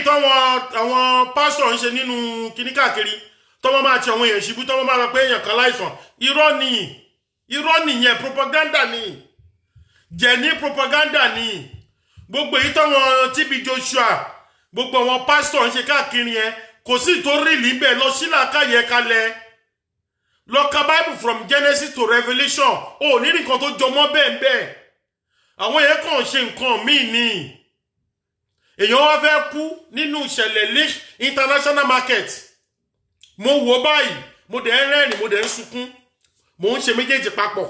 àwọn pásọ̀ ń ṣe nínú kíní káàkiri tọ́wọ́ máa ti àwọn èèyàn ṣubú tọ́wọ́ máa lọ pé èèyàn kan láìsàn irọ́ nìyẹn propaganda ni jẹ̀ní propaganda ni gbogbo èyí tọ́wọ́n TB Joshua gbogbo àwọn pásítọ̀ ń ṣe káàkiri yẹn kò sí ìtorí líbẹ̀ lọ sílà káyẹ kalẹ̀ lọ ka Bible from Genesis to Revelation ó ní nǹkan tó jọmọ́ bẹ́ẹ̀ àwọn yẹn kàn ṣe nǹkan míì ni èèyàn wá fẹ́ kú nínú ìṣẹ̀lẹ̀ Leak International Market mo wò báyìí mo dẹ̀ ń rẹ́rìn mo dẹ̀ ń sunkún mo ń ṣe méjèèjì papọ̀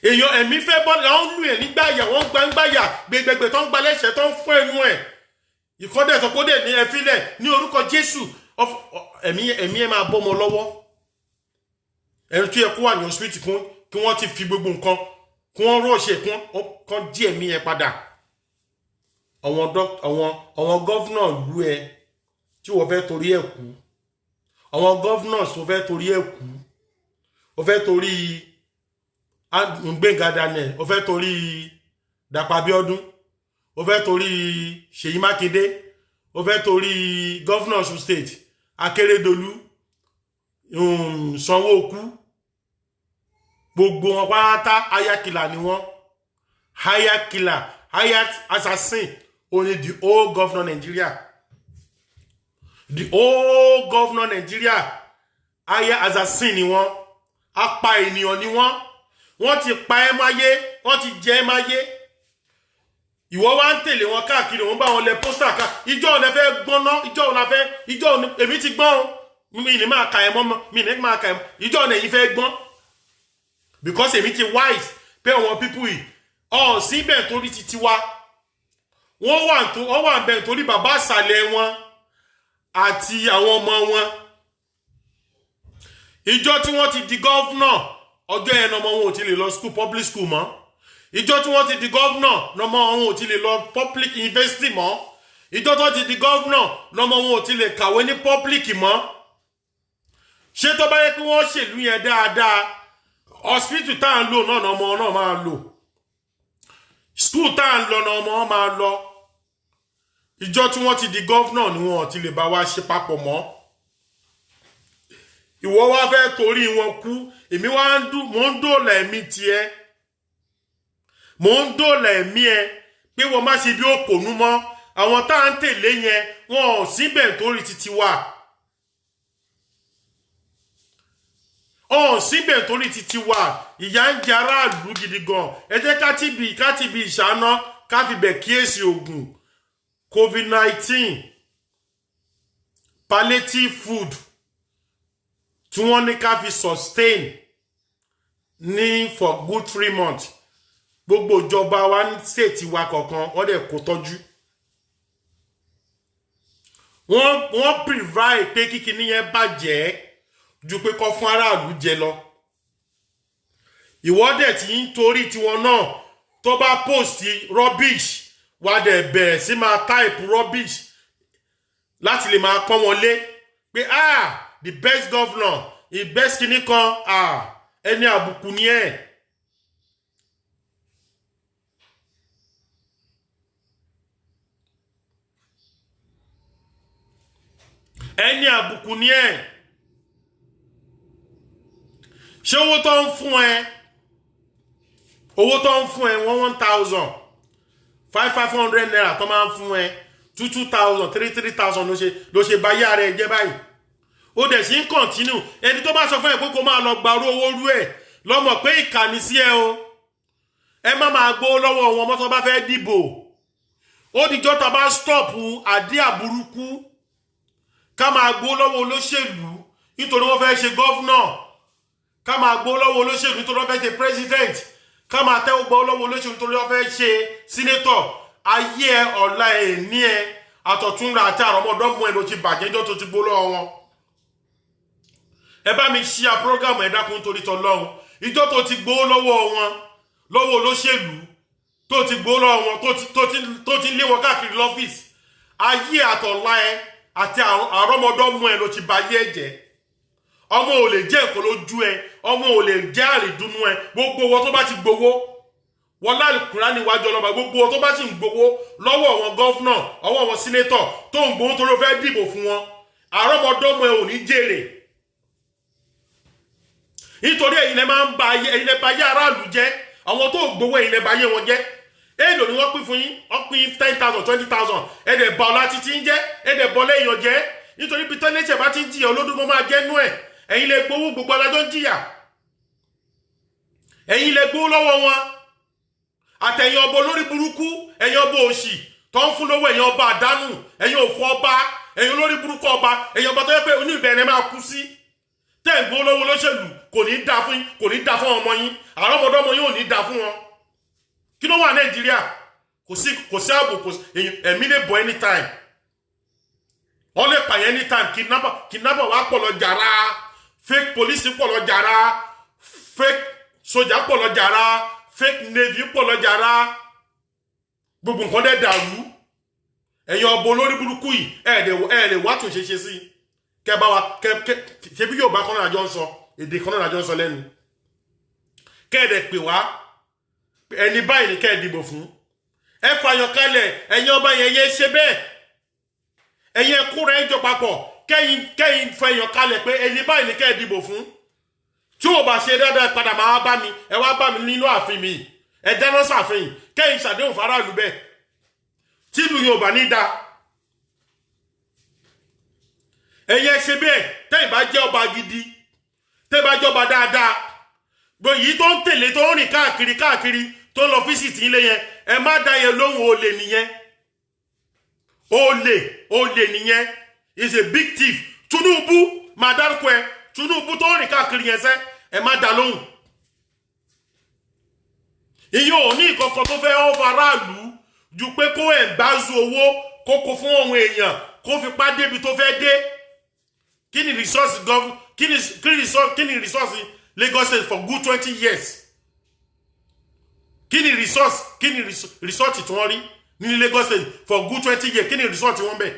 èèyàn ẹ̀mí fẹ́ bọ́ àwọn lù ẹ̀ nígbàyà wọ́n gbàǹgbàyà gbẹgbẹgbẹ tó ń gba lẹ́sẹ̀ tó ń fún ẹnu ẹ̀ ìkọ́dẹ̀ tó kódẹ̀ ní ẹfílẹ̀ ní orúkọ Jésù ẹ̀mí ẹ̀ máa bọ́mọ lọ́wọ́ ẹni tó yẹ kó wà ní hospital kí wọ́n ti fi gbogbo nǹkan kí wọ́n rọ̀ṣẹ̀ kán jí ẹ̀mí ẹ̀ padà àwọn gọ́fúnà lù ẹ tí wọ́n fẹ́ torí ẹ̀ kú àwọn gọ́fúnà tó fẹ́ torí ẹ̀ kú ó fẹ́ torí Gbénga Daniel ó fẹ́ torí Dàpọ̀ Abíọ́dún ó fẹ́ torí Ṣèyí Mákindé ó fẹ́ torí gọ́fúnà Ọ̀ṣun state Akérédolú Sanwó-Olú gbogbo wọn pátá ayakila ni wọn ayakila assassin only the whole governor Nigeria assassin ni wọn apa ènìyàn ni wọ́n ti pa ẹ́ máyé wọ́n ti jẹ ẹ́ máyé ìwọ wá ń tẹ̀lé wọn káàkiri wọ́n bá wọn lẹ pósítà ká ìjọ ọ̀nà fẹ́ gbọ́ná ìjọ ọ̀nà èmi ti gbọ́n mi ní máa ka ẹ̀ mọ́ mi ní máa ka ẹ̀ mọ́ ìjọ ọ̀nà èyí fẹ́ gbọ́n because èmi ti wise pé àwọn people yìí síbẹ̀ torí ti tiwa wọ́n wà bẹ̀ torí bàbá àsàlẹ̀ wọn àti àwọn ọmọ wọn ìjọ tí wọ́n ti di gọ́fúnà ọjọ́ yẹn ọmọ wọn ò ti lè lọ school public school mọ́ ìjọ tí wọ́n ti di gọ́vnà lọ́mọ wọn ò ti lè lọ public university mọ́ ìjọ tí wọ́n ti di gọ́vnà lọ́mọ wọn ò ti lè kàwé ní public mọ́ ṣé tó bá yẹ kí wọ́n ṣèlú yẹn dáadáa hospital tá à ń lò náà ọmọ náà máa lò school tá à ń lọ náà ọmọ wọn máa lọ ìjọ tí wọ́n ti di gọ́vnà ni wọn ò ti lè bá wa ṣe papọ̀ mọ́ ìwọ wá fẹ́ torí wọn kú èmi wá mò ń dóòlà ẹ̀mí tiẹ̀ mò ń dóòlà ẹ̀mí ẹ pé wọ́n má ṣe bí òpònú mọ́ àwọn tá à ń tẹ̀lé yẹn wọn ò síbẹ̀ torí títí wà ọ̀hún síbẹ̀ torí títí wà ìyà ń jẹ aráàlú gidi gan ẹ jẹ́ ká ti bi ìṣáná ká fi bẹ̀ kíyèsí ogun COVID-19 palliative food tí wọ́n ní ká fi sustain ní for good 3 months gbogbo ìjọba wa ní state wa kọ̀ọ̀kan wọ́n dẹ̀ kó tọ́jú wọ́n provide pé kíkiní yẹn bàjẹ́ ju pé kọ́ fún aráàlú jẹ lọ ìwọ́dẹ̀ tí ń torí tiwọn náà tó bá post rubbish wà dẹ̀ bẹ̀rẹ̀ sí máa type rubbish láti lè máa pọ́n wọn lé pé the best governor the best kìíní kan ẹni àbùkù ni ẹ̀. ẹni àbùkù ni ẹ̀. ṣé owó tó ń fún ẹ 1,000 500 naira tó máa ń fún ẹ 2,000 3,000 ló ṣe bá yá rẹ jẹ́ báyìí ó dẹ̀ sí ń kọ̀ntínú ẹni tó bá sọ fún ẹ pé kó máa lọ gbàrú owó rú ẹ lọ́mọ pé ìkànnì sí ẹ o ẹ má máa gbó lọ́wọ́ wọn mọ́ tó bá fẹ́ dìbò ó dìjọ́ tá bá stọ́ọ̀pù àdíà burúkú ká máa gbó lọ́wọ́ olóṣèlú nítorí wọ́n fẹ́ ṣe gọ́fúnà ká máa gbó lọ́wọ́ olóṣèlú nítorí wọ́n fẹ́ ṣe president ká máa tẹ́wọ́ gbọ́ lọ́wọ́ olóṣèlú nítorí wọ́n fẹ́ ṣe senator ayé ẹ ọ̀la ẹ̀ ní ẹ àtọ̀túnra àti àrọ́mọdọ́mọ ẹ ló ti bàjẹ́ jọ́ tó ti gbó lọ́wọ́ wọn. ẹ bá mi ṣí a program ẹ dákun torí tọlọ́run ìjọ tó ti gbó lọ́wọ́ wọn lọ́wọ́ olóṣèlú tó ti gbó lọ́wọ́ wọn tó ti lé wọn káàkiri lọ́fíìsì ayé àtọ̀la ẹ àti àrọ́mọdọ́mọ ẹ ló ti bàjẹ́ ẹ̀jẹ̀ ọmọ ò lè jẹ́ ẹ̀kọ́ lójú ẹ ọmọ ò lè jẹ́ àrídùnnú ẹ gbogbo wọn tó bá ti gbowó wọn lálùkùrá níwájú ọlọ́ba gbogbo wọn tó bá ti ń gbowó lọ́wọ́ wọn gọ́fúnà ọwọ́ wọn sínétọ̀ tó ń gbowó tó ló fẹ́ dìbò fún wọn àrọ́mọdọ́mọ ẹ ò ní jèrè nítorí ẹ̀yin lẹ máa ń ba ẹ̀yin lẹ ba yé aráàlú jẹ́ àwọn tó gbowó ẹ̀yin lẹ ba yé wọn jẹ́ èèlò ni wọ́n pín fún yín wọ́n pín 10,000 20,000 ẹ̀dẹ̀ bá ọlá títí ń jẹ́ ẹ̀dẹ̀ bọ́ lẹ́yìn jẹ́ nítorí bí tẹ́lẹ̀ṣẹ̀ bá ti ń jìyà olódùmọ́ máa jẹ́ nú ẹ̀ ẹ̀yin lè gbowó gbogbo alájọ́ ń jìyà ẹ̀yin lè gbowó lọ́wọ́ wọn àtẹ̀yìn ọba olórí burúkú ẹ̀yin ọba òṣì tó ń fún lówó ẹ̀yin ọba àdánù ẹ̀yin òfò ọba ẹ̀yin olórí burúkú ọba ẹ̀yin ọba tó yẹ pé oníbẹ̀rẹ̀ máa kú sí tẹ́ ń gbowó lọ́wọ́ olóṣèlú kò ní dá fún yín kò ní dá fún ọmọ yín àrọ́mọdọ́mọ yín ò ní dá fún wọn kí ló wà Nàìjíríà kò sí ààbò ẹ̀mí lè bọ̀ anytime wọ́n lè pààyàn anytime kidnapper wá pọ̀ lọ jàrá fake police pọ̀ lọ jàrá fake soldier pọ̀ lọ jàrá fake navy pọ̀ lọ jàrá gbogbo nǹkan dẹ̀ dàrú ẹ̀yin ọbọ olórí burúkú yìí ẹ̀ lè wá tún ṣe sí kẹ́ bá wa ṣe bí yóò bá kan náà jọ ń sọ èdè kan náà jọ ń sọ lẹ́nu kẹ́ ẹ̀ dẹ̀ pè wá ẹni báyìí ni kẹ́ ẹ̀ dìbò fún ẹ fàyàn kalẹ̀ ẹ̀yin ọba yẹn yẹ ṣe bẹ́ẹ̀ ẹ̀yin ẹkúnra ẹjọ́ papọ̀ kẹ́yìn fẹ̀yàn kalẹ̀ pé ẹni báyìí ní kẹ́ ẹ dìbò fún tí ò bá ṣe dáadáa padà máa bá mi ẹ wá bá mi nínú ààfin mi ẹ dáná sàfihàn kẹ́yìn ṣàdéhùn faraàlú bẹ́ẹ̀ tí ìlú yóò bá ní da ẹ̀yin ẹ ṣe bẹ́ẹ̀ tẹ́yìn bá jẹ́ ọba gidi tẹ́yìn bá jẹ́ ọba dáadáa gbogbo yìí tó ń tẹ̀lé tó ń rìn káàkiri tó ń lọ fíṣítì ilé yẹn ẹ má dá yẹn lóhùn olè nìyẹn olè nìyẹn is a big thief Tinubu máa dárúkọ ẹ Tinubu tó rìn káàkiri yẹn sẹ ẹ má dá lóhùn ìyẹn ò ní ìkọ̀kọ̀ tó fẹ́ ọ́fà aráàlú ju pé kó ẹ̀ bá zu owó kókó fún ohun èèyàn kó fi pá débi tó fẹ́ dé kí ni resource Lagos State for good 20 years kí ni resource tí wọ́n rí ní Lagos State for good 20 years kí ni result wọn bẹ̀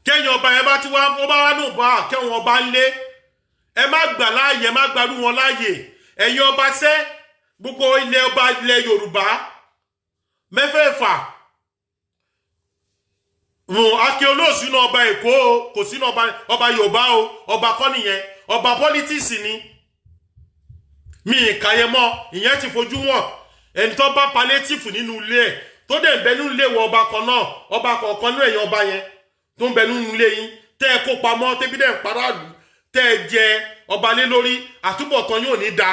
kẹ́yìn ọba ẹ bá ti wá ó bá wá nù bá kẹ́wọn ọba ń lé ẹ má gbà láàyè ẹ má gbàrú wọn láàyè ẹ̀yin ọba sẹ́ gbogbo ilẹ̀ ọba ilẹ̀ Yorùbá mẹ́fẹ̀ẹ̀fà Akin Olóòṣù sínú ọba Èkó o kò sínú ọba Yorùbá o ọba kọ́ nìyẹn ọba politics ni mi ìkàyẹ mọ́ ìyẹn ti fojú wọn ẹni tó bá palliative nínú ilé ẹ̀ tó dẹ̀ ń bẹ nínú ilé wọ ọba kan náà ọba kọ̀ọ̀kan ní ẹ̀yìn ọba yẹn tó ń bẹ nínú ilé yín tẹ́ ẹ kó pamọ́ tẹ́bí dẹ̀ ń paráàlú tẹ́ jẹ ọba lé lórí àtúbọ̀tán yóò ní da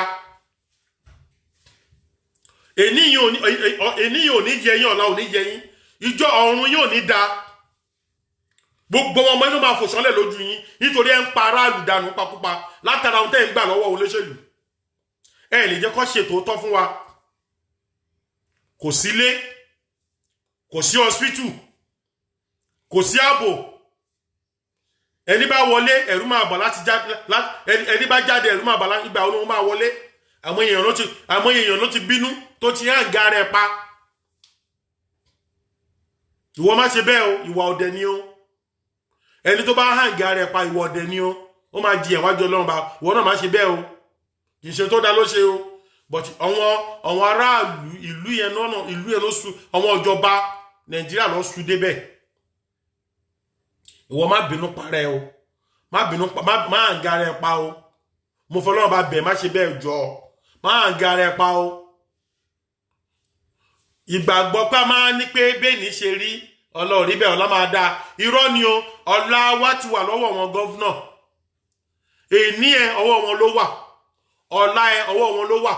èní yóò ní jẹ yín ọ̀la ò ní jẹ yín ìjọ ọ̀run yóò ní da gbogbo ọmọ inú máa fòṣánlẹ̀ lójú yín nítorí ẹ ń pa aráàlú dànù pakúpa látara ohun tẹ́ ń gbà lọ́wọ́ olóṣèlú ẹ lè jẹ́ kó ṣètò tọ́ fún wa kò sílé kò sí hospital kò sí ààbò ẹni bá wọlé ẹ̀rù máa bà láti jáde ẹni bá jáde ẹ̀rù máa bà láti ìgbà olóhun máa wọlé àwọn èèyàn ló ti bínú tó ti hàn ga rẹ̀ pa ìwọ má ṣe bẹ́ẹ̀ o ìwà ọ̀dẹ̀ ni o ẹni tó bá hàn ga rẹ̀ pa ìwà ọ̀dẹ̀ ni o ó máa di ẹ̀wájú Ọlọ́run bá ìwọ náà má ṣe bẹ́ẹ̀ o kì í ṣe tó dá ló ṣe o but àwọn aráàlú ìlú yẹn ló su àwọn ìjọba Nàìjíríà ló su débẹ̀ ìwọ má bínú parẹ́ o má bínú má hàn ga rẹ̀ pa o mo fọlọ́run bá bẹ̀ má ṣe bẹ́ẹ̀ jọ má hàn ga rẹ̀ pa o ìgbàgbọ́ pé a máa ní pé bẹ́ẹ̀ni ṣe rí ọlọ́ọ̀rí bẹ́ẹ̀ ọlá máa dáa irọ́ ni o ọlá wa ti wà lọ́wọ́ wọn gọ́vnà èní ẹ ọwọ́ wọn ló wà ọlá ẹ ọwọ́ wọn ló wà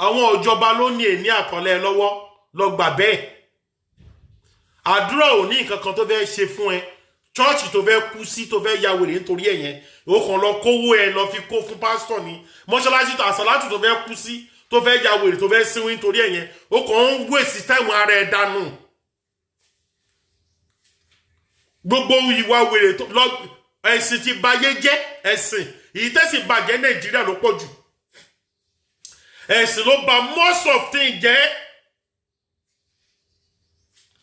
àwọn ìjọba ló ní èní àkọlẹ̀ lọ́wọ́ lọ gbà bẹ́ẹ̀ àdúrà ò ní nǹkan kan tó fẹ́ ṣe fún ẹ chọ́ọ̀chì tó fẹ́ kú sí tó fẹ́ ya wèrè nítorí ẹ̀yẹn ó kàn lọ kówó ẹ lọ fi kó fún pásítọ̀ ni mọ́ṣáláṣí àsàlátù tó fẹ́ kú sí tó fẹ́ ya wèrè tó fẹ́ sínwín nítorí ẹ̀yẹn ó kàn ń wèsì táìmù ara ẹ̀ dànù gbogbo ìwà wèrè ẹ̀sìn ti bayé jẹ́ ẹ̀sìn èyí tẹ́sì bàjẹ́ Nàìjíríà ló pọ̀ jù ẹ̀sìn ló ba most of things jẹ́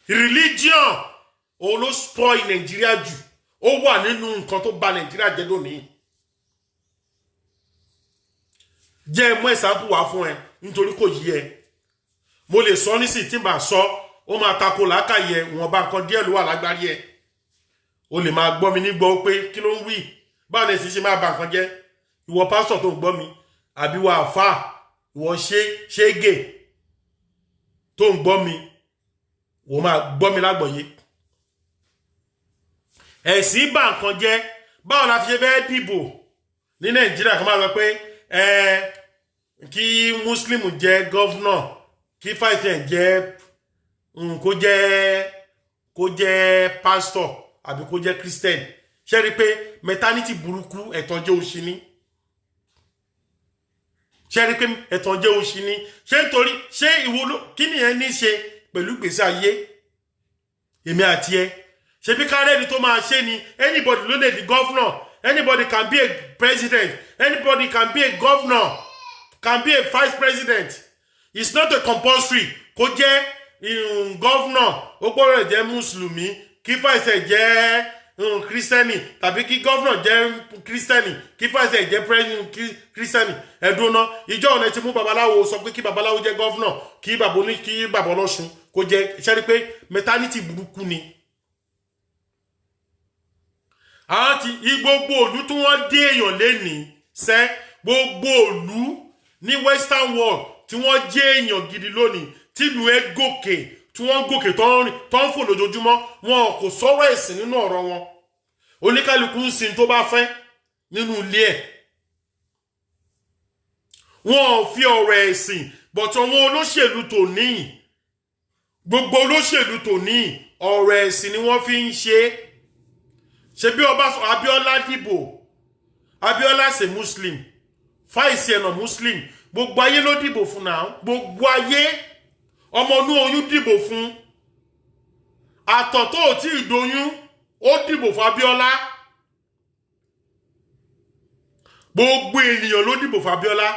religion òun ló spoil Nàìjíríà jù ó wà nínú nǹkan tó bà Nàìjíríà jẹ́ lónìí jẹ́ mọ́ ìsàmpù wá fún ẹ nítorí kò yí ẹ mo lè sọ nísìn tí bá sọ ó máa tako làákàyè wọn bá nǹkan díẹ̀ ló wà lágbárí ẹ o lè máa gbọ́ mi nígbọ́ pé kí ló ń wí báwo ni èsì ṣe máa bà nǹkan jẹ́ ìwọ pásítọ̀ tó ń gbọ́ mi àbí wà àfáà ìwọ ṣégè tó ń gbọ́ mi wọ́n máa gbọ́ mi lágbọ̀yé ẹ̀sìn bà nǹkan jẹ́ báwo la fi ṣe fẹ́ dìbò ní Nàìjíríà kan máa sọ pé kí Muslim jẹ́ gọ́vnà kí fàìsẹ̀ jẹ́ kó jẹ́ pásítọ̀ àbí kó jẹ́ Christian ṣe rí pé mẹtánítì burúkú ẹ̀tàn jẹ́ òṣì ni ṣe rí pé ẹ̀tàn jẹ́ òṣì ni ṣe nítorí ṣé ìwúlò kí nìyẹn ní ṣe pẹ̀lú ìgbésí ayé èmi àti ẹ ṣe bí kárẹ́ẹ̀dì tó máa ṣe ni anybody ló lè di governor anybody can be a president anybody can be a governor can be a vice president it's not a compulsory kó jẹ́ governor ó gbọ́dọ̀ jẹ́ mùsùlùmí kí vice jẹ́ kírísítẹ́nì tàbí kí governor jẹ́ kírísítẹ́nì kí vice jẹ́ kírísítẹ́nì ẹ̀dùnná ìjọ ọ̀nà ti mú babaláwo sọ pé kí babaláwo jẹ́ governor kí bàbá ọlọ́sùn kó jẹ́ ṣẹ́rí pé mẹtánítì burúkú ni àwọn ti gbogbo òlú tí wọ́n dé èèyàn lénìí sẹ́ gbogbo òlú ní western world tí wọ́n jẹ́ èèyàn gidi lónìí tìlú ẹ gòkè tí wọ́n gòkè tó ń fò lójoojúmọ́ wọn kò sọ̀rọ̀ ẹ̀sìn nínú ọ̀rọ̀ wọn oníkálukú ń sin tó bá fẹ́ nínú ilé ẹ̀ wọn ò fi ọ̀rọ̀ ẹ̀sìn bọ̀tọ̀ wọn olóṣèlú tòní gbogbo olóṣèlú tòní ọ̀rọ̀ ẹ̀sìn ni wọ́n fi ń ṣe bí Abíọ́lá dìbò Abíọ́lá ṣe muslim Fáìsì ẹ̀nà muslim gbogbo ayé ló dìbò fún náà gbogbo ayé ọmọ inú oyún dìbò fún àtọ̀ tó ò tí ì doyún ó dìbò fún Abíọ́lá gbogbo ènìyàn ló dìbò fún Abíọ́lá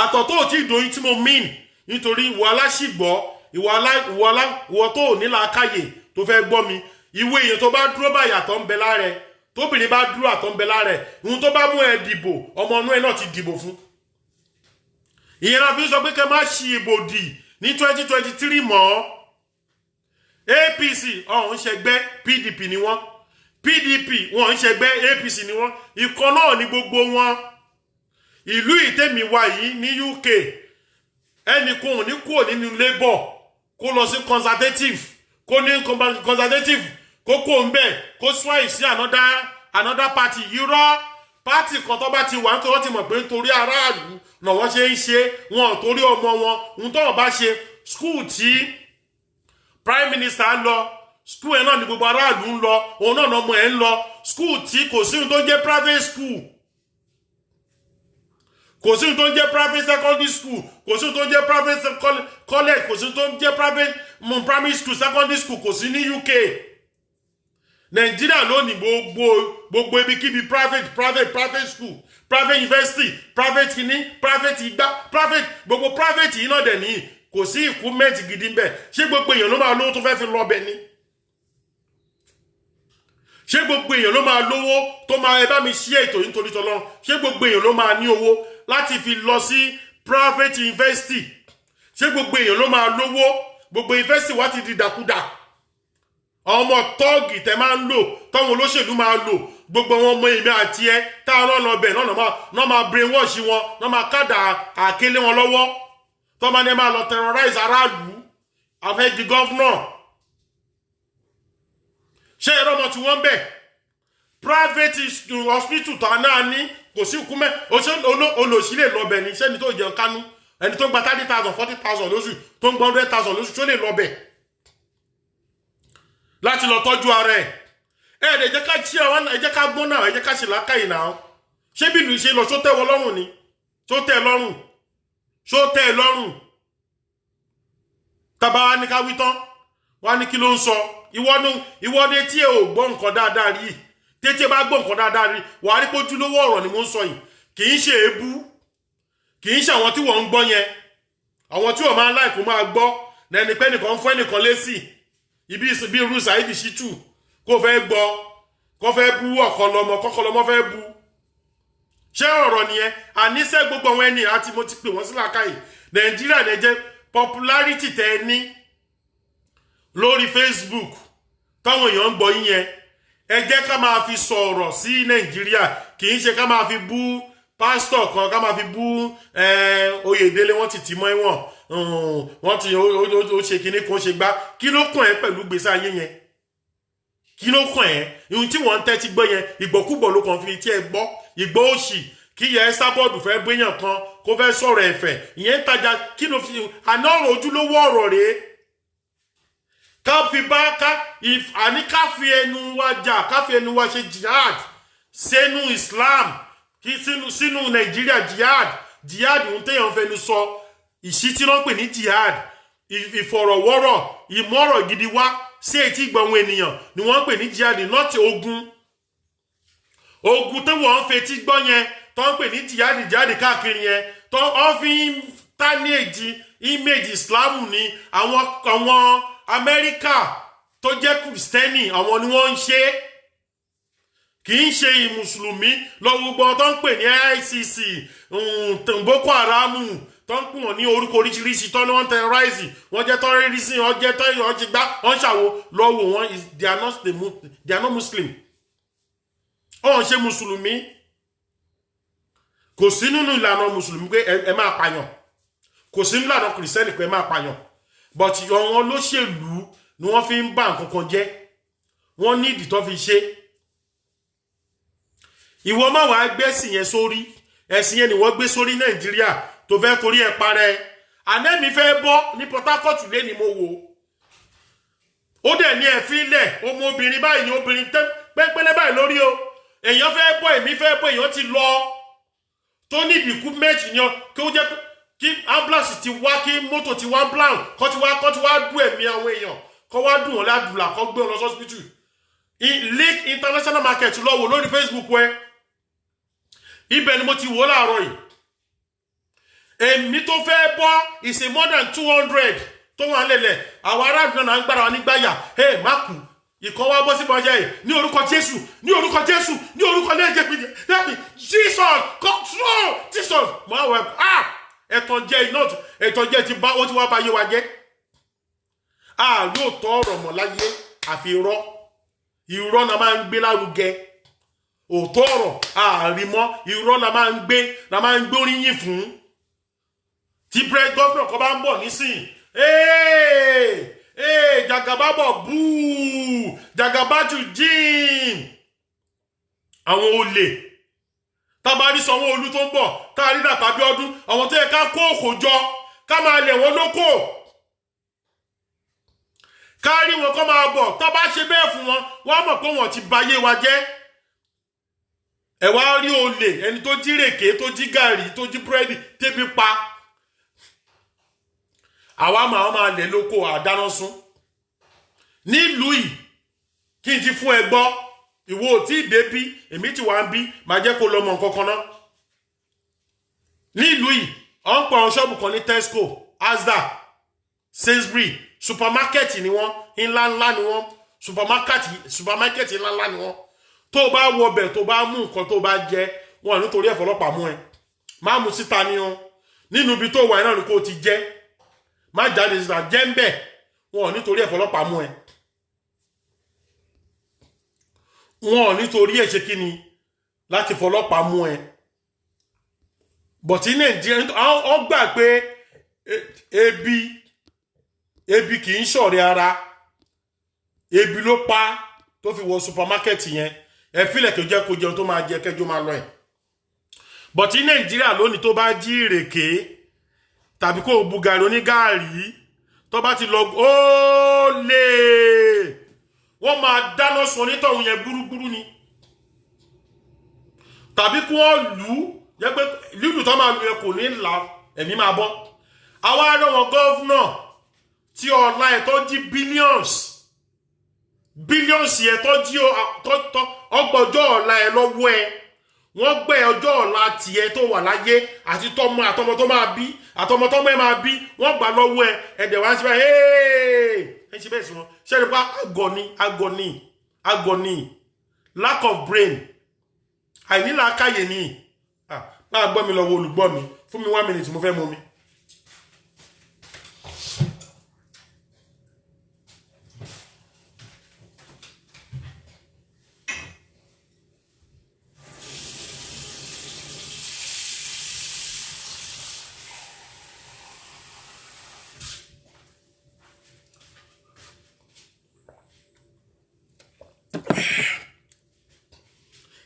àtọ̀ tó ò tí ì doyún tí mo mean nítorí ìwọ aláṣìgbọ́ ìwọ tó ò ní làákàyè tó fẹ́ gbọ́ mi ìwé èèyàn tó bá dúró báyìí àtọ̀ ń bẹ lára ẹ̀ tóbìnrin bá dúró àtọ̀ ń bẹ lára ẹ̀ ohun tó bá mú ẹ dìbò ọmọ inú ẹ náà ti dìbò fún ìyẹn la fi sọ pé kẹ má ṣì ìbò dì ní 2023 mọ́ APC ọ̀hún ṣẹgbẹ́ PDP ni wọ́n PDP wọ́n ń ṣẹgbẹ́ APC ni wọ́n ikọ̀ náà ní gbogbo wọn ìlú ìtẹ́mi wa yìí ní UK ẹnì kan ò ní kúrò nínú Labour kó lọ sí Conservative kó ní Conservative kó kó ń bẹ̀ kó swine sí another party irọ́ pátì kan tó bá ti wà nítorí wọ́n ti mọ̀ pé nítorí aráàlú náà wọ́n ṣe ń ṣe wọn torí ọmọ wọn ohun tó wọ́n bá ṣe skul tí prime minister lọ skul ẹ̀ náà ni gbogbo aráàlú ń lọ òun náà ọmọ ẹ̀ ń lọ skul tí kò sí ohun tó jẹ́ private school kò sí ohun tó jẹ́ private secondary school kò sí ohun tó jẹ́ private college kò sí ohun tó jẹ́ private primary school secondary school kò sí ní UK Nàìjíríà lónìí gbogbo ibikíbi private school private university private kìíní private igbá private gbogbo private yìí náà dẹ̀ nìyí kò sí equipment gidi ń bẹ̀ ṣé gbogbo èèyàn ló máa lówó tó fẹ́ fi lọ bẹ̀ ni ṣé gbogbo èèyàn ló máa lówó tó máa ẹ bá mi ṣí ètò yìí nítorí tọ́lọ́run ṣé gbogbo èèyàn ló máa ní owó láti fi lọ sí private university ṣé gbogbo èèyàn ló máa lówó gbogbo university wá ti di dàkúdà àwọn ọmọ tọ́ọ̀gì tẹ máa ń lò táwọn olóṣèlú máa lò gbogbo wọn ọmọ èmi àti ẹ táwọn ọ̀nà ọbẹ̀ náà máa brainwash wọn náà máa kádà àkélé wọn lọ́wọ́ tó máa ní máa lọ terrorize aráàlú afẹ́ di governor ṣé ẹ̀rọ ọmọ tí wọ́n bẹ̀ private hospital tó náà ní kò sí ìkúmẹ́ olóṣìlè lọ́bẹ̀ ní sẹ́ni tó jẹun kánú ẹni tó gba 30,000 40,000 lóṣù tó ń gbọ́ 100,000 lóṣù tó lè lọ́bẹ̀ láti lọ tọ́jú ara ẹ̀ ẹ̀ jẹ́ ká tí àwọn ẹ̀ jẹ́ ká gbọ́n náà ẹ̀ jẹ́ ká ṣe lákàyè náà ṣé bí ìlú ṣe lọ ṣó tẹ́ wọ lọ́rùn ni ṣó tẹ́ lọ́rùn ṣó tẹ́ lọ́rùn tàbá wa ní ká wí tán wá ní kí ló ń sọ ìwọ ní tí ẹ ò gbọ́ nǹkan dáadáa rí tí ẹ bá gbọ́ nǹkan dáadáa rí wàá rí pójúlówó ọ̀rọ̀ ni mo ń sọ yìí kì í ṣe èébú kì í ṣe àwọn tí wọ́n ń gbọ́ yẹn àwọn tí wọ́n máa ń láìkó máa gbọ́ lẹ́ni pé nìkan fún ẹnìkan lésì ibi irú Saheed Shittu kó fẹ́ gbọ́ kó fẹ́ bú kọ́kọ́lọ́mọ fẹ́ bú ṣé ọ̀rọ̀ nìyẹn àníṣe gbogbo àwọn ẹni àti mo ti pè wọ́n sí làákàyè Nàìjíríà lè jẹ́ popularity tẹ ẹ ní lórí Facebook táwọn èèyàn ń gbọ́ yín yẹn ẹ jẹ́ ká máa fi sọ̀rọ̀ sí Nàìjíríà kì í ṣe ká máa fi bú pásítọ̀ kan ká máa fi bú Oyèdélé wọ́n ti tì mọ́ ẹ̀wọ̀n wọ́n ti ó ṣe kinní kan ṣe gbá kí ló kàn ẹ́ pẹ̀lú gbèsè ayé yẹn kí ló kàn ẹ́ ihun tí wọ́n ń tẹ́tí gbọ́ yẹn ìgbọ́kúgbọ̀ ló kàn fi tí ẹ gbọ́ ìgbọ́ òṣì kí yẹ sábọ́ọ̀dù fẹ́ gbéyàn kan kó fẹ́ sọ̀rọ̀ ẹ̀fẹ̀ ìyẹn ń tajà kí ló fi àná ọ̀rọ̀ ojúlówó ọ̀rọ̀ rèé ká fi bá àní ká fi ẹnu wa jà ká fi ẹnu wa ṣe jihad sínú Islam kí sínú Nàìjíríà jihad ń téèyàn fẹnu sọ ìṣítí ló ń pè ní jihad ìfọ̀rọ̀wọ́rọ̀ ìmọ̀rọ̀ gidi wá sí etí ìgbọ̀nwó ènìyàn ni wọ́n ń pè ní jihad not ogun tó wọ́n ń fetí gbọ́ yẹn tó ń pè ní jihad káàkiri yẹn tó ń fi tánìjì image Islam ní àwọn Amẹ́ríkà tó jẹ́ Kristẹni àwọn ni wọ́n ń ṣe kì í ṣe ìmùsùlùmí lọ gbogbo tó ń pè ní ICC Boko Haram tó ń pè wọ́n ní orúkọ oríṣiríṣi tó ní wọ́n terrorize wọ́n jẹ́ terrorism wọ́n jẹ́ ọjí gbá wọ́n ṣàwò lọ́wọ́ wọn they are not Muslim ọ̀hún ṣe mùsùlùmí kò sí nínú ìlànà mùsùlùmí pé ẹ máa pààyàn kò sí nínú ìlànà kìrìsìtẹ́nì pé ẹ máa pààyàn but àwọn olóṣèlú ni wọ́n fi ń bá nǹkan kan jẹ́ wọ́n ní ìdí tó fi ṣe ìwọ má wàá gbẹ́sìn yẹn sórí ẹ̀sìn yẹn ni wọ́n gbé sórí Nàìjíríà tó fẹ́ torí ẹ̀ parẹ́ anẹ́mi fẹ́ bọ́ ní Port Harcourt lé ní mo wò ó dẹ̀ ní ẹ̀fín lẹ̀ ọmọbìnrin báyìí ni obìnrin pẹ́pẹ́lẹ́ báyìí lórí o èèyàn fẹ́ bọ́ èmi fẹ́ bọ́ èèyàn ti lọ tó ní ìdìkú méjì yan kí ó jẹ́ kí ambulance ti wá kí mọ́tò ti wá plan kọ́ ti wá dùn ẹ̀mí àwọn èèyàn kọ́ wá dùn wọn ládùúlà kọ́ gbé wọn lọ hospital Lake International Market lọ wò lórí Facebook wẹ́ ibẹ̀ ni mo ti wò láàárọ̀ yìí èmi tó fẹ́ bọ́ is a more than 200 tó wà lẹ́lẹ̀ àwọn aráàlú náà ń gbára wọn nígbàyà ẹ má kú ìkọ́ wá bọ́ sí bọ́jà yìí ní orúkọ Jésù ní orúkọ Jésù ní orúkọ lẹ́jẹ̀ pé Jesus control Jesus mọ́ àwọn ẹ̀tàn jẹ́ iná ẹ̀tàn jẹ́ ti bá ó ti wá bá yé wa jẹ́ lóòótọ́ ọ̀rọ̀ mọ̀ láyé àfi irọ́ náà máa ń gbé lárugẹ òótọ́ ọ̀rọ̀ àrímọ́ irọ́ náà máa ń gbóríyìn fún tí gọ́fìnà kan bá ń bọ̀ nísìn Jagaba bọ̀ búù Jagaba jù jíìn àwọn olè tá bá rí Sanwó-Olú tó ń bọ̀ tá rí Dàpọ̀ Abíọ́dún àwọn tó yẹ ká kó òkò jọ ká máa lẹ̀ wọ́n lóko ká rí wọn kó máa bọ̀ tá bá ṣe bẹ́ẹ̀ fún wọn wọ́n mọ̀ pé wọ́n ti bayé wa jẹ́ ẹ wá rí olè ẹni tó jí rèké tó jí gàrí tó jí búrẹ́dì tébi pa àwa máa lẹ̀ lóko àdáná sún nílùú yìí kí n ti fún ẹ gbọ́ ìwọ ò tí ì dé bí èmi ti wá ń bí máa jẹ́ kó lọ mọ nǹkan kan náà nílùú yìí ọ̀ ń pa àwọn ṣọ́ọ̀bù kan ní Tesco Asda Sainsbury supermarket ni wọ́n ńláńlá ni wọ́n supermarket ńláńlá ni wọ́n tó bá wọ bẹ̀ tó bá mú nǹkan tó bá jẹ wọn nítorí ẹ̀fọ́ ọlọ́pàá mú ẹ má mú síta ni wọn nínú ibi tó wà náà ni kò ti jẹ má jáde síta jẹ́ ń bẹ̀ wọn nítorí ẹ̀fọ́ ọlọ́pàá mú ẹ wọn nítorí ẹ̀ ṣe kí ni láti fọlọ́pàá mú ẹ bọ̀tí Nàìjíríà ọ gbà pé ebi kì í ṣọ̀rẹ́ ara ebi ló pa tó fi wọ supermarket yẹn ẹ fílẹ̀ tó jẹ́ kó jẹun tó máa jẹ kẹjọ máa lọ ẹ̀ bọ̀tí Nàìjíríà lónìí tó bá jí ìrèké tàbí kó bu gàrí onígàrí tó bá ti lọ ó lè wọ́n máa dáná sun onítọ̀hún yẹn gbúrúgbúrú ni tàbí kí wọ́n lù ú yẹ pé lílù tó máa lu ẹ kò ní là ẹ̀mí máa bọ́ àwa ará wọn gọ́fúnà tí ọ̀la ẹ̀ tó jí billions yẹ tó jí ọgbọ̀jọ́ ọ̀la ẹ̀ lọ́wọ́ ẹ wọ́n gbé ọjọ́ ọ̀la tiẹ̀ tó wà láyé àti àtọmọ tó máa bí àtọmọ tó máa bí wọ́n gbà lọ́wọ́ ẹ ẹ̀dẹ̀ wá sí báyìí ẹ ṣe bẹ́ẹ̀ sí wọn ṣẹ́ni pa agony lack of brain àìnílàákàyè ni máa gbọ́ mi lọ́wọ́ olùgbọ́ mi fún mi 1 minute mo fẹ́ mú mi.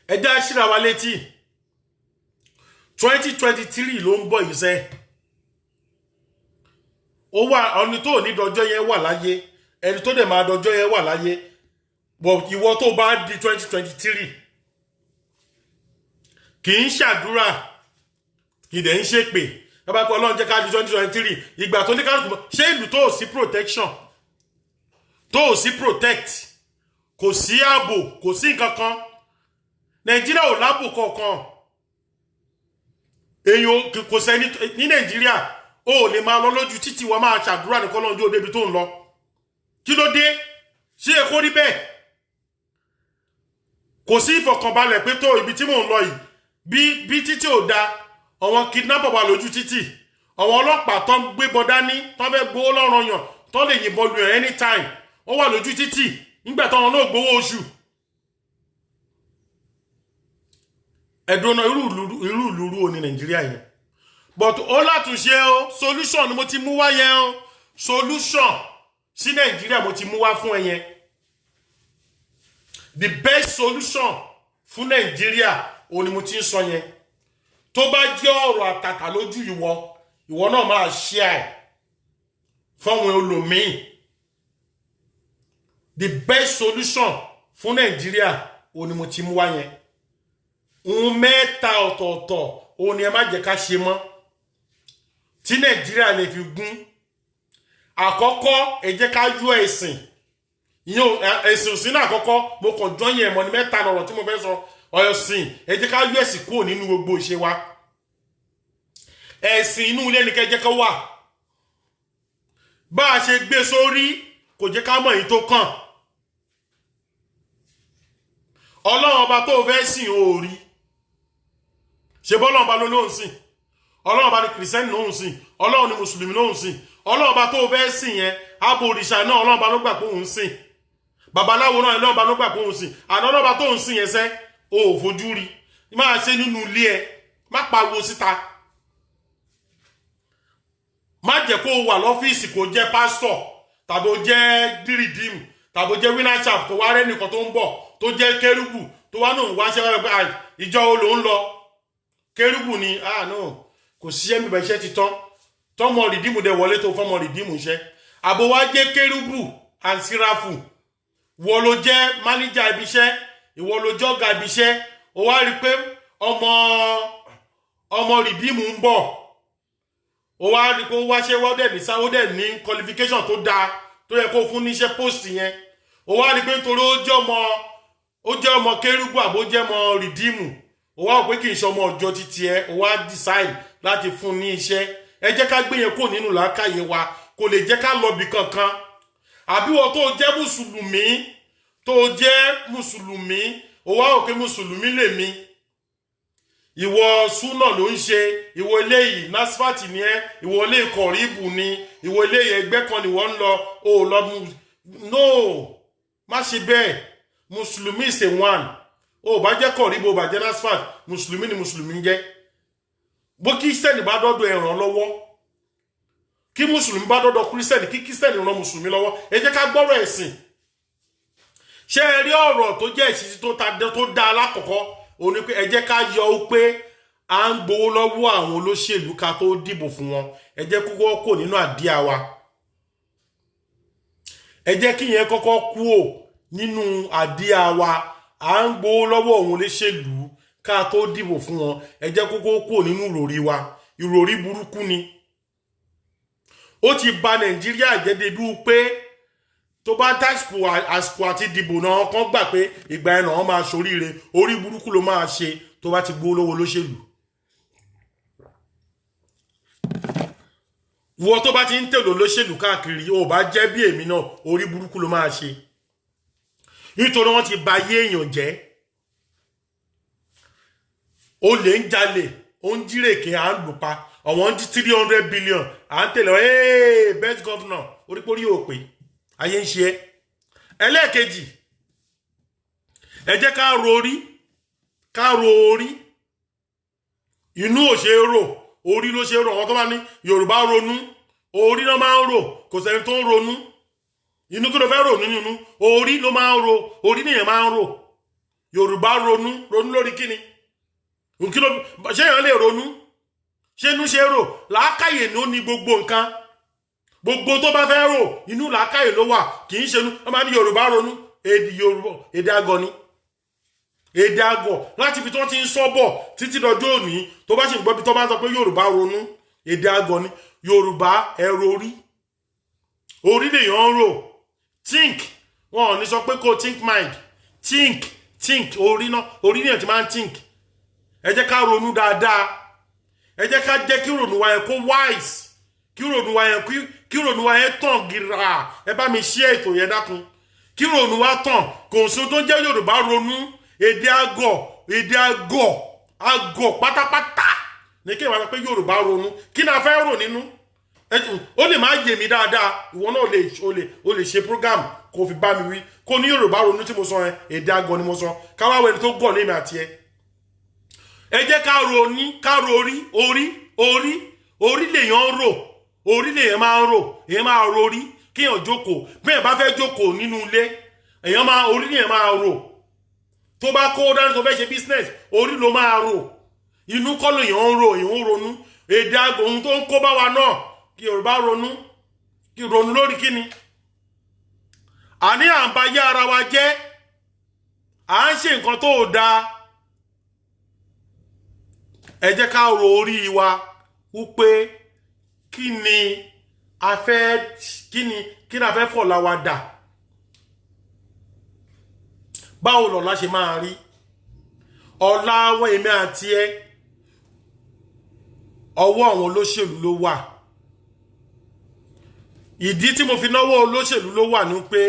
ẹjá ṣíra wa létí 2023 ló ń bọ̀ yìí sẹ́ ó wà ọni tó ní dọjọ́ yẹn wà láyé ẹni tó dẹ̀ máa dọjọ́ yẹn wà láyé but ìwọ tó bá di 2023 kì í ṣàdúrà kì í dẹ̀ ń ṣépè bàbá pé Ọlọ́run jẹ́ ká di 2023 ìgbà tó ní kálukú ṣé ìlú tó sí protection tó sí protect kò sí ààbò kò sí nǹkan kan Nàìjíríà ò láàbò kankan èyàn kò sẹ́ni ní Nàìjíríà ó lè máa lọ lójú títí wọ́n máa ṣàdúrà nìkan lọ́njú ó débi tó ń lọ kí ló dé ṣé èkó rí bẹ́ẹ̀ kò sí ìfọ̀kànbalẹ̀ pé tó ibi tí mò ń lọ yìí bí títí ò da àwọn kidnapper wà lójú títì àwọn ọlọ́pàá tó ń gbébọn dání tó fẹ́ gbowó lọ́rọ̀ yàn tó lè yìnbọn lu ẹ̀ anytime ó wà lójú títì nígbà táwọn náà gbowó oṣù ẹ̀dùn irú ìlú ní Nàìjíríà yẹn but ó látúnṣe o solution ni mo ti mú wá yẹn o solution sí Nàìjíríà mo ti mú wá fún ẹ yẹn the best solution fún Nàìjíríà o ni mo ti ń sọ yẹn tó bá jẹ́ ọ̀rọ̀ àtàtà lójú ìwọ náà máa share fáwọn olòmíì the best solution fún Nàìjíríà o ni mo ti mú wá yẹn mẹ́ta ọ̀tọ̀ọ̀tọ̀ òun ni ẹ má jẹ́ ká ṣe mọ́ tí Nàìjíríà lè fi gún àkọ́kọ́ ẹ jẹ́ ká yọ ẹ̀sìn ẹ̀sìn òsínà àkọ́kọ́ mo kàn jọyìn ẹ̀mọ́ ní mẹ́ta lọ̀rọ̀ tí mo fẹ́ sọ ọ̀sìn ẹ jẹ́ ká yọ ẹ̀sìn kúrò nínú gbogbo ìṣe wa ẹ̀sìn inú ilé ní kẹjẹ́ kó wà bá a ṣe gbé sórí kò jẹ́ ká mọ̀ èyí tó kàn Ọlọ́run ọba tó fẹ́ sìn orí ṣe bọ́ Ọlọ́run bá ló lóhùn sìn Ọlọ́run bá ní kìrìsẹ́nì lóhùn sìn Ọlọ́run ní mùsùlùmí lóhùn sìn Ọlọ́run bá tó fẹ́ sìn yẹn abo òrìṣà náà Ọlọ́run bá ló gbà pé òun sìn babaláwo náà Ọlọ́run bá ló gbà pé òun sìn àná Ọlọ́run bá tó ń sìn yẹn sẹ́ o ò fojú rí máa ṣe nínú ilé ẹ má pariwo síta má jẹ́ kó wà lọ́fíìsì kó jẹ́ pásítọ̀ tàbí ó jẹ́ dírìdíìmù tàbí ó jẹ́ wínàṣàp tó wá rẹ́ nìkan tó ń bọ̀ tó jẹ́ kérúbù tó wá náà wá ṣe wá ìjọ wo ló ń lọ kérúbù ni no kò síṣẹ́ mi bá iṣẹ́ ti tán tọ́mọ rìdíìmù dẹ̀ wọlé tó fọ́mọ rìdíìmù iṣẹ́ àbò wá jẹ́ kérúbù and síráfù wọ́n ló jẹ́ máníjà ibiṣẹ́ ìwọ ló jọ́gà ibiṣẹ́ ó wá rí pé ọmọ rìdíìmù ń bọ̀ ó wá rí pé ó wá ṣe wọ́dẹ̀ ní sáwọ́dẹ̀ ní qualification tó dáa tó yẹ kó fún níṣẹ́ post yẹn ó wá rí pé nítorí ó jẹ́ ọmọ kérúbù àbó jẹ́ ọmọ rìdíìmù ó wá pé kì í ṣe ọmọ ọjọ́ títí ẹ ó wá decide láti fún ní iṣẹ́ ẹ jẹ́ ká gbé yẹn kó nínú làákàyè wa kò lè jẹ́ ká lọ bì kankan àbí wọ́n tó jẹ́ mùsùlùmí ó wá òkè mùsùlùmí lèmi ìwọ súnà ló ń ṣe ìwọ eléyìí nasfat ni ẹ ìwọ eléyìí kọ̀ríbù ni ìwọ eléyìí ẹgbẹ́ kan ni wọ́n ń lọ ó lọ no má ṣe bẹ́ẹ̀ mùsùlùmí is a one ó bá jẹ́ kọ̀ríbù ó bá jẹ́ nasfat mùsùlùmí ni mùsùlùmí ń jẹ́ bó kírísítẹ́nì bá dọ́dọ̀ ẹ ràn lọ́wọ́ kí mùsùlùmí bá dọ́dọ̀ kírísítẹ́nì kí kírísítẹ́nì ràn mùsùlùmí lọ́wọ́ ẹ jẹ́ ká gbọ́rọ̀ ẹ̀sìn ṣé ẹ rí ọ̀rọ̀ tó jẹ́ ìṣítí tó dá alákọ̀ọ́kọ́ ó ní pé ẹ jẹ́ ká yọ ó pé à ń gbowó lọ́wọ́ àwọn olóṣèlú ká tó dìbò fún wọn ẹ jẹ́ kókó kò nínú àdíà wa ẹ jẹ́ kí yẹn kọ́kọ́ kú ò nínú àdíà wa à ń gbowó lọ́wọ́ àwọn olóṣèlú ká tó dìbò fún wọn ẹ jẹ́ kókó kò nínú ìròrí wa ìròrí burúkú ni ó ti bà Nàìjíríà jẹ́ débi pé tó bá àsìkò àti dìbò náà kàn gbà pé ìgbà ẹ̀nà wọn máa ṣoríire orí burúkú ló máa ṣe tó bá ti gbó lówó lóṣèlú wọ́n tó bá ti ń tèlò lóṣèlú káàkiri ó bá jẹ́ bí èmi náà orí burúkú ló máa ṣe nítorí wọ́n ti bà ayé èèyàn jẹ́ olè ń jalè ó ń jírèké à ń lùpa àwọn ń jí 300 billion à ń tèlè best governor oríporí òpè ayé ń ṣe ẹlẹ́ẹ̀kejì ẹ jẹ́ ká ro orí inú ò ṣe rò orí ló ṣe rò àwọn tó bá ní Yorùbá ronú orí ló máa ń rò kò sẹ́ni tó ń ronú inú kí ló fẹ́ rò nínú orí ló máa ń rò orí nìyẹn máa ń rò Yorùbá ronú lórí kíni ṣé èèyàn lè ronú ṣé inú ṣe rò làákàyè ló ní gbogbo nǹkan gbogbo tó bá fẹ́ rò inú làákàyè ló wà kì í ṣe inú wọ́n máa ní Yorùbá ronú èdè àgọ̀ ni èdè àgọ̀ láti ibi tí wọ́n ti ń sọ bọ̀ títí dọjọ́ òní tó bá sì ń gbọ́ bí tó bá sọ pé Yorùbá ronú èdè àgọ̀ ni Yorùbá ẹ̀rọ orí lèèyàn ń rò think wọn ò ní sọ pé kó think mind think orí náà ti máa ń think ẹ jẹ́ ká ronú dáadáa ẹ jẹ́ ká jẹ́ kí ronú wa yẹn kó wise kí ronú wa yẹn tàn gíra ẹ bá mi share ètò yẹn dákun kí ronú wa tàn kò sí tó jẹ́ Yorùbá ronú èdè àgọ̀ pátápátá ní kí ìwà pé Yorùbá ronú kí náà fẹ́ rò nínú ó lè má yé mi dáadáa ìwọ náà ó lè ṣe program kó fi bá mi wí kó ní Yorùbá ronú tí mo sọ yẹn èdè àgọ̀ ni mo sọ káwá wẹni tó gọ̀ lémi àti ẹ jẹ́ ká ro orí lèèyàn ń rò orí lèèyàn máa ń rò èèyàn máa ro orí kéèyàn jókòó bẹ́ẹ̀ bá fẹ́ jókòó nínú ilé orí lèèyàn máa rò tó bá kó dání tó fẹ́ ṣe business orí ló máa rò inú kọ́ lèèyàn ń rò èèyàn ń ronú èdè àgọ̀ ohun tó ń kó bá wa náà kí Yorùbá ronú lórí kíni àní à ń ba yé ara wa jẹ́ à ń ṣe nǹkan tó dáa ẹ jẹ́ ká ro orí wa wípé kí ni a fẹ́ fọ̀la wa dà báwo lọ̀la ṣe máa rí ọ̀la àwọn èmi àti ọwọ́ àwọn olóṣèlú ló wà ìdí tí mo fi náwó olóṣèlú ló wà ní pé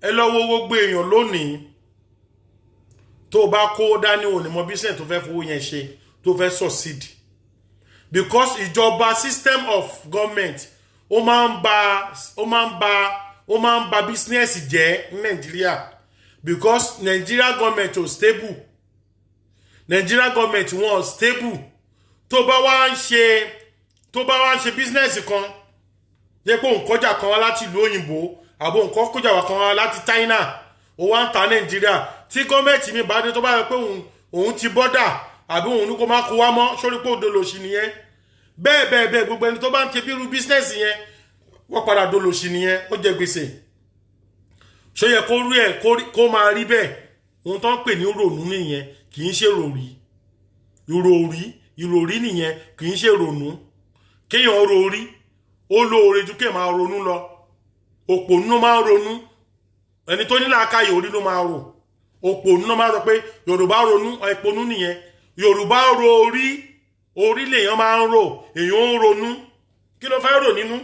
ẹ lọ́wọ́ gbogbo èèyàn lónìí tó bá kó dání òní mọ business tó fẹ́ fowó yẹn ṣe tó fẹ́ succeed because ìjọba system of government ó máa ń ba business jẹ́ ní Nàìjíríà because Nigeria government ò stable Nigeria government wọn stable tó bá wá ń ṣe business kan jẹ́ pé òun kọjá kan wá láti ìlú òyìnbó àbò nǹkan kọjá wá kan wá láti China ó wá ń ta Nàìjíríà tí gọ́ọ̀mẹ̀ntì mi bá dé tó bá yẹ pé òun ti bọ́dà àbí òun ní kó má kó wá mọ́ sórí pé òdolòṣì nìyẹn bẹ́ẹ̀ gbogbo ẹni tó bá ń ṣe bí irú bísínẹ́sì yẹn wọ́n padà dolòṣì nìyẹn ó jẹ gbèsè ṣó yẹ kó rí ẹ̀ kó máa rí bẹ́ẹ̀ ohun tó ń pè ní rònú nìyẹn kì í ṣe ìròrí nìyẹn kì í ṣe rònú kéèyàn rorí ó lóore ju kéèyàn máa ronú lọ òpònú máa ń ronú ẹni tó ní làákàyè orí ló máa rò òpònú náà máa sọ pé Yorùbá ronú ìpònú nìyẹn Yorùbá ro orí lèèyàn máa ń rò èèyàn ń ronú kí ló fẹ́ rò nínú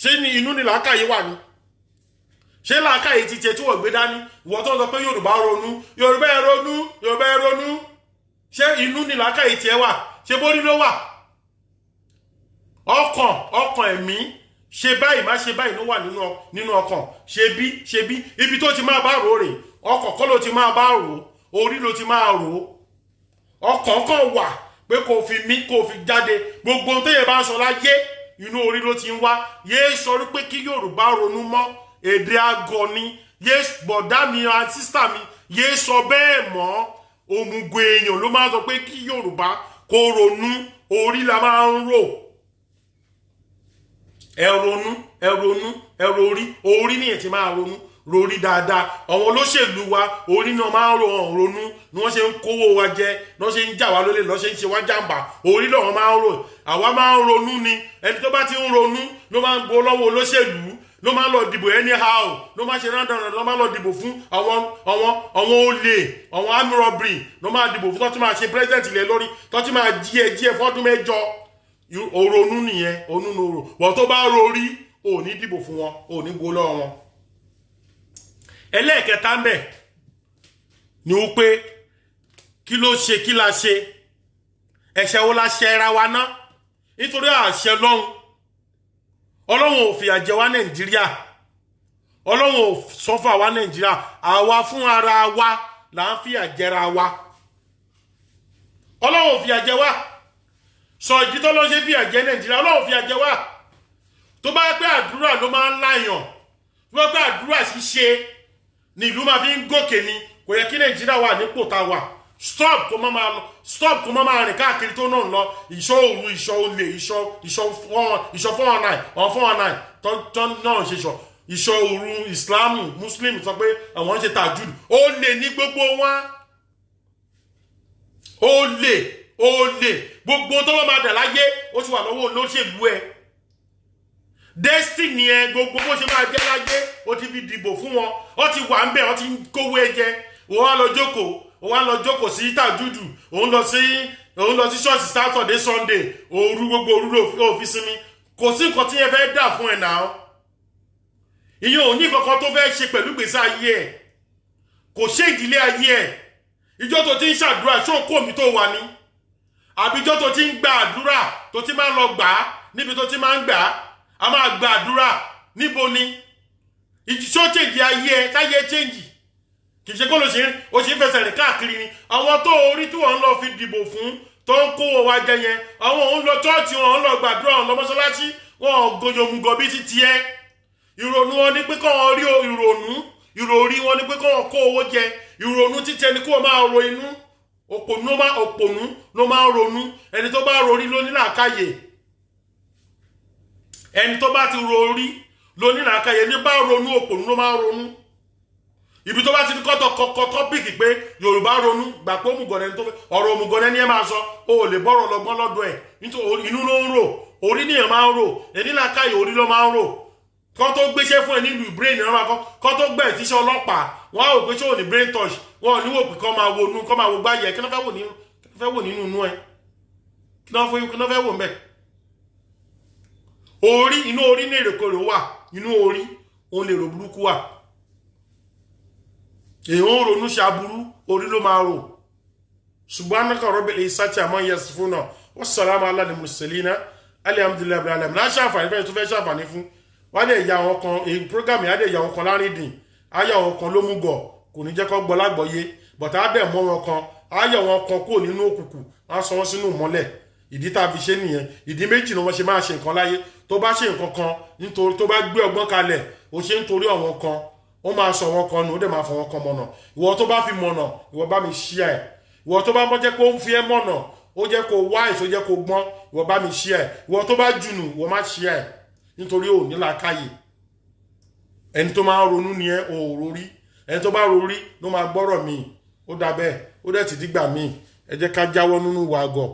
ṣé ní inú ni làákàyè wà ní ṣé làákàyè ti tiẹ̀ tí wọ́n gbé dání ìwọ tó ń sọ pé Yorùbá ronú Yorùbá ẹ ronú ṣé inú ni làákàyè tiẹ̀ wà ṣé bórí ló wà ọkàn ẹ̀mí ṣe báyìí má ṣe báyìí ló wà nínú ọkàn ṣe bí ibi tó ti máa bá rò rè ọkàn kọ́ ló ti máa bá rò orí ló ti máa rò ọkàn kan wà pé kò fi mí kò fi jáde gbogbo ohun téèyàn bá ń sọ láyé inú orí ló ti ń wá yéé sọ pé kí Yorùbá ronú mọ́ èdè àgọ́ ni yéé bọ̀dá mi àti sísà mi yéé sọ bẹ́ẹ̀ mọ́ òmùgọ̀ èèyàn ló máa sọ pé kí Yorùbá kó ronú orí la máa ń rò ẹ ronú orí nìyẹn ti máa ronú dáadáa àwọn olóṣèlú wa orí náà máa ń ronú ni wọ́n ṣe ń kówó wa jẹ ni wọ́n ṣe ń jà wá lólè ni wọ́n ṣe ń ṣe wá jàǹbá orí lọ́wọ́ máa ń rò àwa máa ń ronú ni ẹni tó bá ti ń ronú ló máa ń gbó lọ́wọ́ olóṣèlú ló máa ń lọ dìbò anyhow ló máa ṣe rándàrán ló máa ń lọ dìbò fún àwọn olè àwọn army robbery ló máa dìbò fún tó ti máa ṣe president ilẹ̀ lórí tó ti máa jí ẹ fọ́dún mẹ́jọ òronú nìyẹn onúnúrò wọ́n tó bá rorí ò ní dìbò fún wọn ò ní gbó lọ́wọ́ wọn. ẹlẹ́ẹ̀kẹta ń bẹ̀ ni ó pé kí ló ṣe kí la ṣe ẹ̀ṣẹ̀ wo la ṣe ara wa ná nítorí àṣẹ Ọlọ́run ò fìyà jẹ wá Nàìjíríà Ọlọ́run ò sọ́fà wá Nàìjíríà àwa fún ara wa là ń fìyà jẹra wa Ọlọ́run ò fìyà jẹ wá sọ ìdí tó ló ṣe fìyà jẹ Nàìjíríà Ọlọ́run ò fìyà jẹ wá tó bá pẹ́ àdúrà ló máa ń láyàn tó bá pẹ́ àdúrà ṣíṣe ni ìlú máa fi ń gòkè ni kò yẹ kí Nàìjíríà wà nípò tá a wà stop kó má máa rìn káàkiri tó náà lọ ìṣọ́ òru ìṣọ́ olè ìṣọ́ 419 or 419 tó náà ṣe ìṣọ́ òru Ìsìlámù Muslim sọ pé àwọn ń ṣe tàjúdù ó lè ní gbogbo wọn ó lè gbogbo tó bá máa dà láyé ó ti wà lọ́wọ́ olóṣèlú ẹ destiny ẹ gbogbo bó ṣe máa jẹ́ láyé ó ti fi dìbò fún wọn ó ti wà ń bẹ̀ ó ti ń kówó ẹ jẹ òun á lọ jókòó sí tàjúdù òun lọ sí ṣọ́ọ̀ṣì Saturday Sunday gbogbo òru ló fi sinmi kò sí nǹkan tí ẹ fẹ́ dà fún ẹ náà ìyẹn ò ní kankan tó fẹ́ ṣe pẹ̀lú gbèsè ayé ẹ kò ṣe ìdílé ayé ẹ ìjọ tó ti ń ṣàdúrà ṣóòkó mi tó wà ní àbíjọ tó ti ń gba àdúrà tó ti máa ń lọ gbà á níbi tó ti máa ń gbà á a máa gba àdúrà níbo ni ìṣó change ayé ẹ káyé change kì í ṣe kó ló ṣe ó ṣe ń fẹsẹ̀ rìn káàkiri ni àwọn tó orí tí wọ́n ń lọ fi dìbò fún tó ń kówó wa jẹ yẹn àwọn òun lọ chọ́ọ̀chì wọn ń lọ gbàdúrà wọn lọ mọ́ṣáláṣí wọn ò gòjòmùgọ̀ bí ti tiẹ̀ ìrònú wọn ni pé kọ́ wọn rí ìròrí wọn ni pé kọ́ wọn kó owó jẹ ìrònú títẹ ni kó wọn máa ro inú òpònú ló máa ń ronú ẹni tó bá rorí ló ní làákàyè ẹni tó bá ti rorí ló ní làákàyè ní bá ronú òpònú ló máa ń ronú ibi tó bá ti ní kọ́tọ̀ tọ́pìkì pé Yorùbá ronú gbà pé òmùgọ̀nẹ́ tó fẹ́ ọ̀rọ̀ òmùgọ̀nẹ́ ni ẹ máa sọ ó lè bọ́rọ̀ lọ́gbọ́n lọ́dọ̀ ẹ̀ nítorí inú ló ń rò orí nìyẹn máa ń rò ẹni làákàyè orí ló máa ń rò kọ́ tó gbéṣẹ́ fún ẹ nílùú brain náà kọ́ tó gbẹ̀ tíṣẹ́ ọlọ́pàá wọ́n á wò pé ṣé ò ní brain touch wọ́n ò ní wò pé kọ́ máa wo inú kọ́ máa wo gbáyẹ kí ló fẹ́ wò nínú inú ẹ kí ló fẹ́ wò mẹ́ orí inú orí ní èrèkòrè wà inú orí òun lè rò burúkú wà èèyàn ń ronú ṣàbúrú orí ló máa rò subhanaka rabbil izzati amma yasifuna wassalamu ala al-mursalina alhamdulillahi rabbil alamin láṣà àǹfààní fẹ́ẹ́ tó fẹ́ ṣàǹfààní fún wọ́n lè ya àwọn kan èyí program yìí á lè ya àwọn kan lárídìn á yà àwọn kan ló mú gọ̀ kò ní jẹ́ kó gbọ́ lágbọ́yé bọ̀tá á dẹ̀ mọ́ wọn kan á yà wọn kan kúrò nínú òkùnkùn á sọ wọn sínú ìmọ́lẹ̀ ìdí tá a fi ṣe nìyẹn ìdí méjì ni wọ́n ṣe máa ṣe nǹkan láyé tó bá ṣe nǹkan kan nítorí tó bá gbé ọgbọ́n kalẹ̀ ó ṣe nítorí àwọn kan ó máa sọ wọn kan nù ó dẹ̀ máa fọ wọn kan mọ̀nà ìwọ tó bá fi mọ̀nà ìwọ bá mi ṣíà ẹ̀ ìwọ tó bá mọ́ jẹ́ pé ó ń fi ẹ́ mọ̀nà ó jẹ́ kó wá èso jẹ́ kó gbọ́n ìwọ bá mi ṣí ẹ̀ ìwọ tó bá jùnù ìwọ má ṣí ẹ̀ nítorí ò ní làákàyè ẹni tó máa ń ronú ni ẹ ò rórí ẹni tó bá rórí ló máa gbọ́rọ̀ mi ó dà bẹ́ẹ̀ ó dẹ̀ ti dìgbà míì ẹ jẹ́ ká jáwọ́ nínú ìwà àgọ̀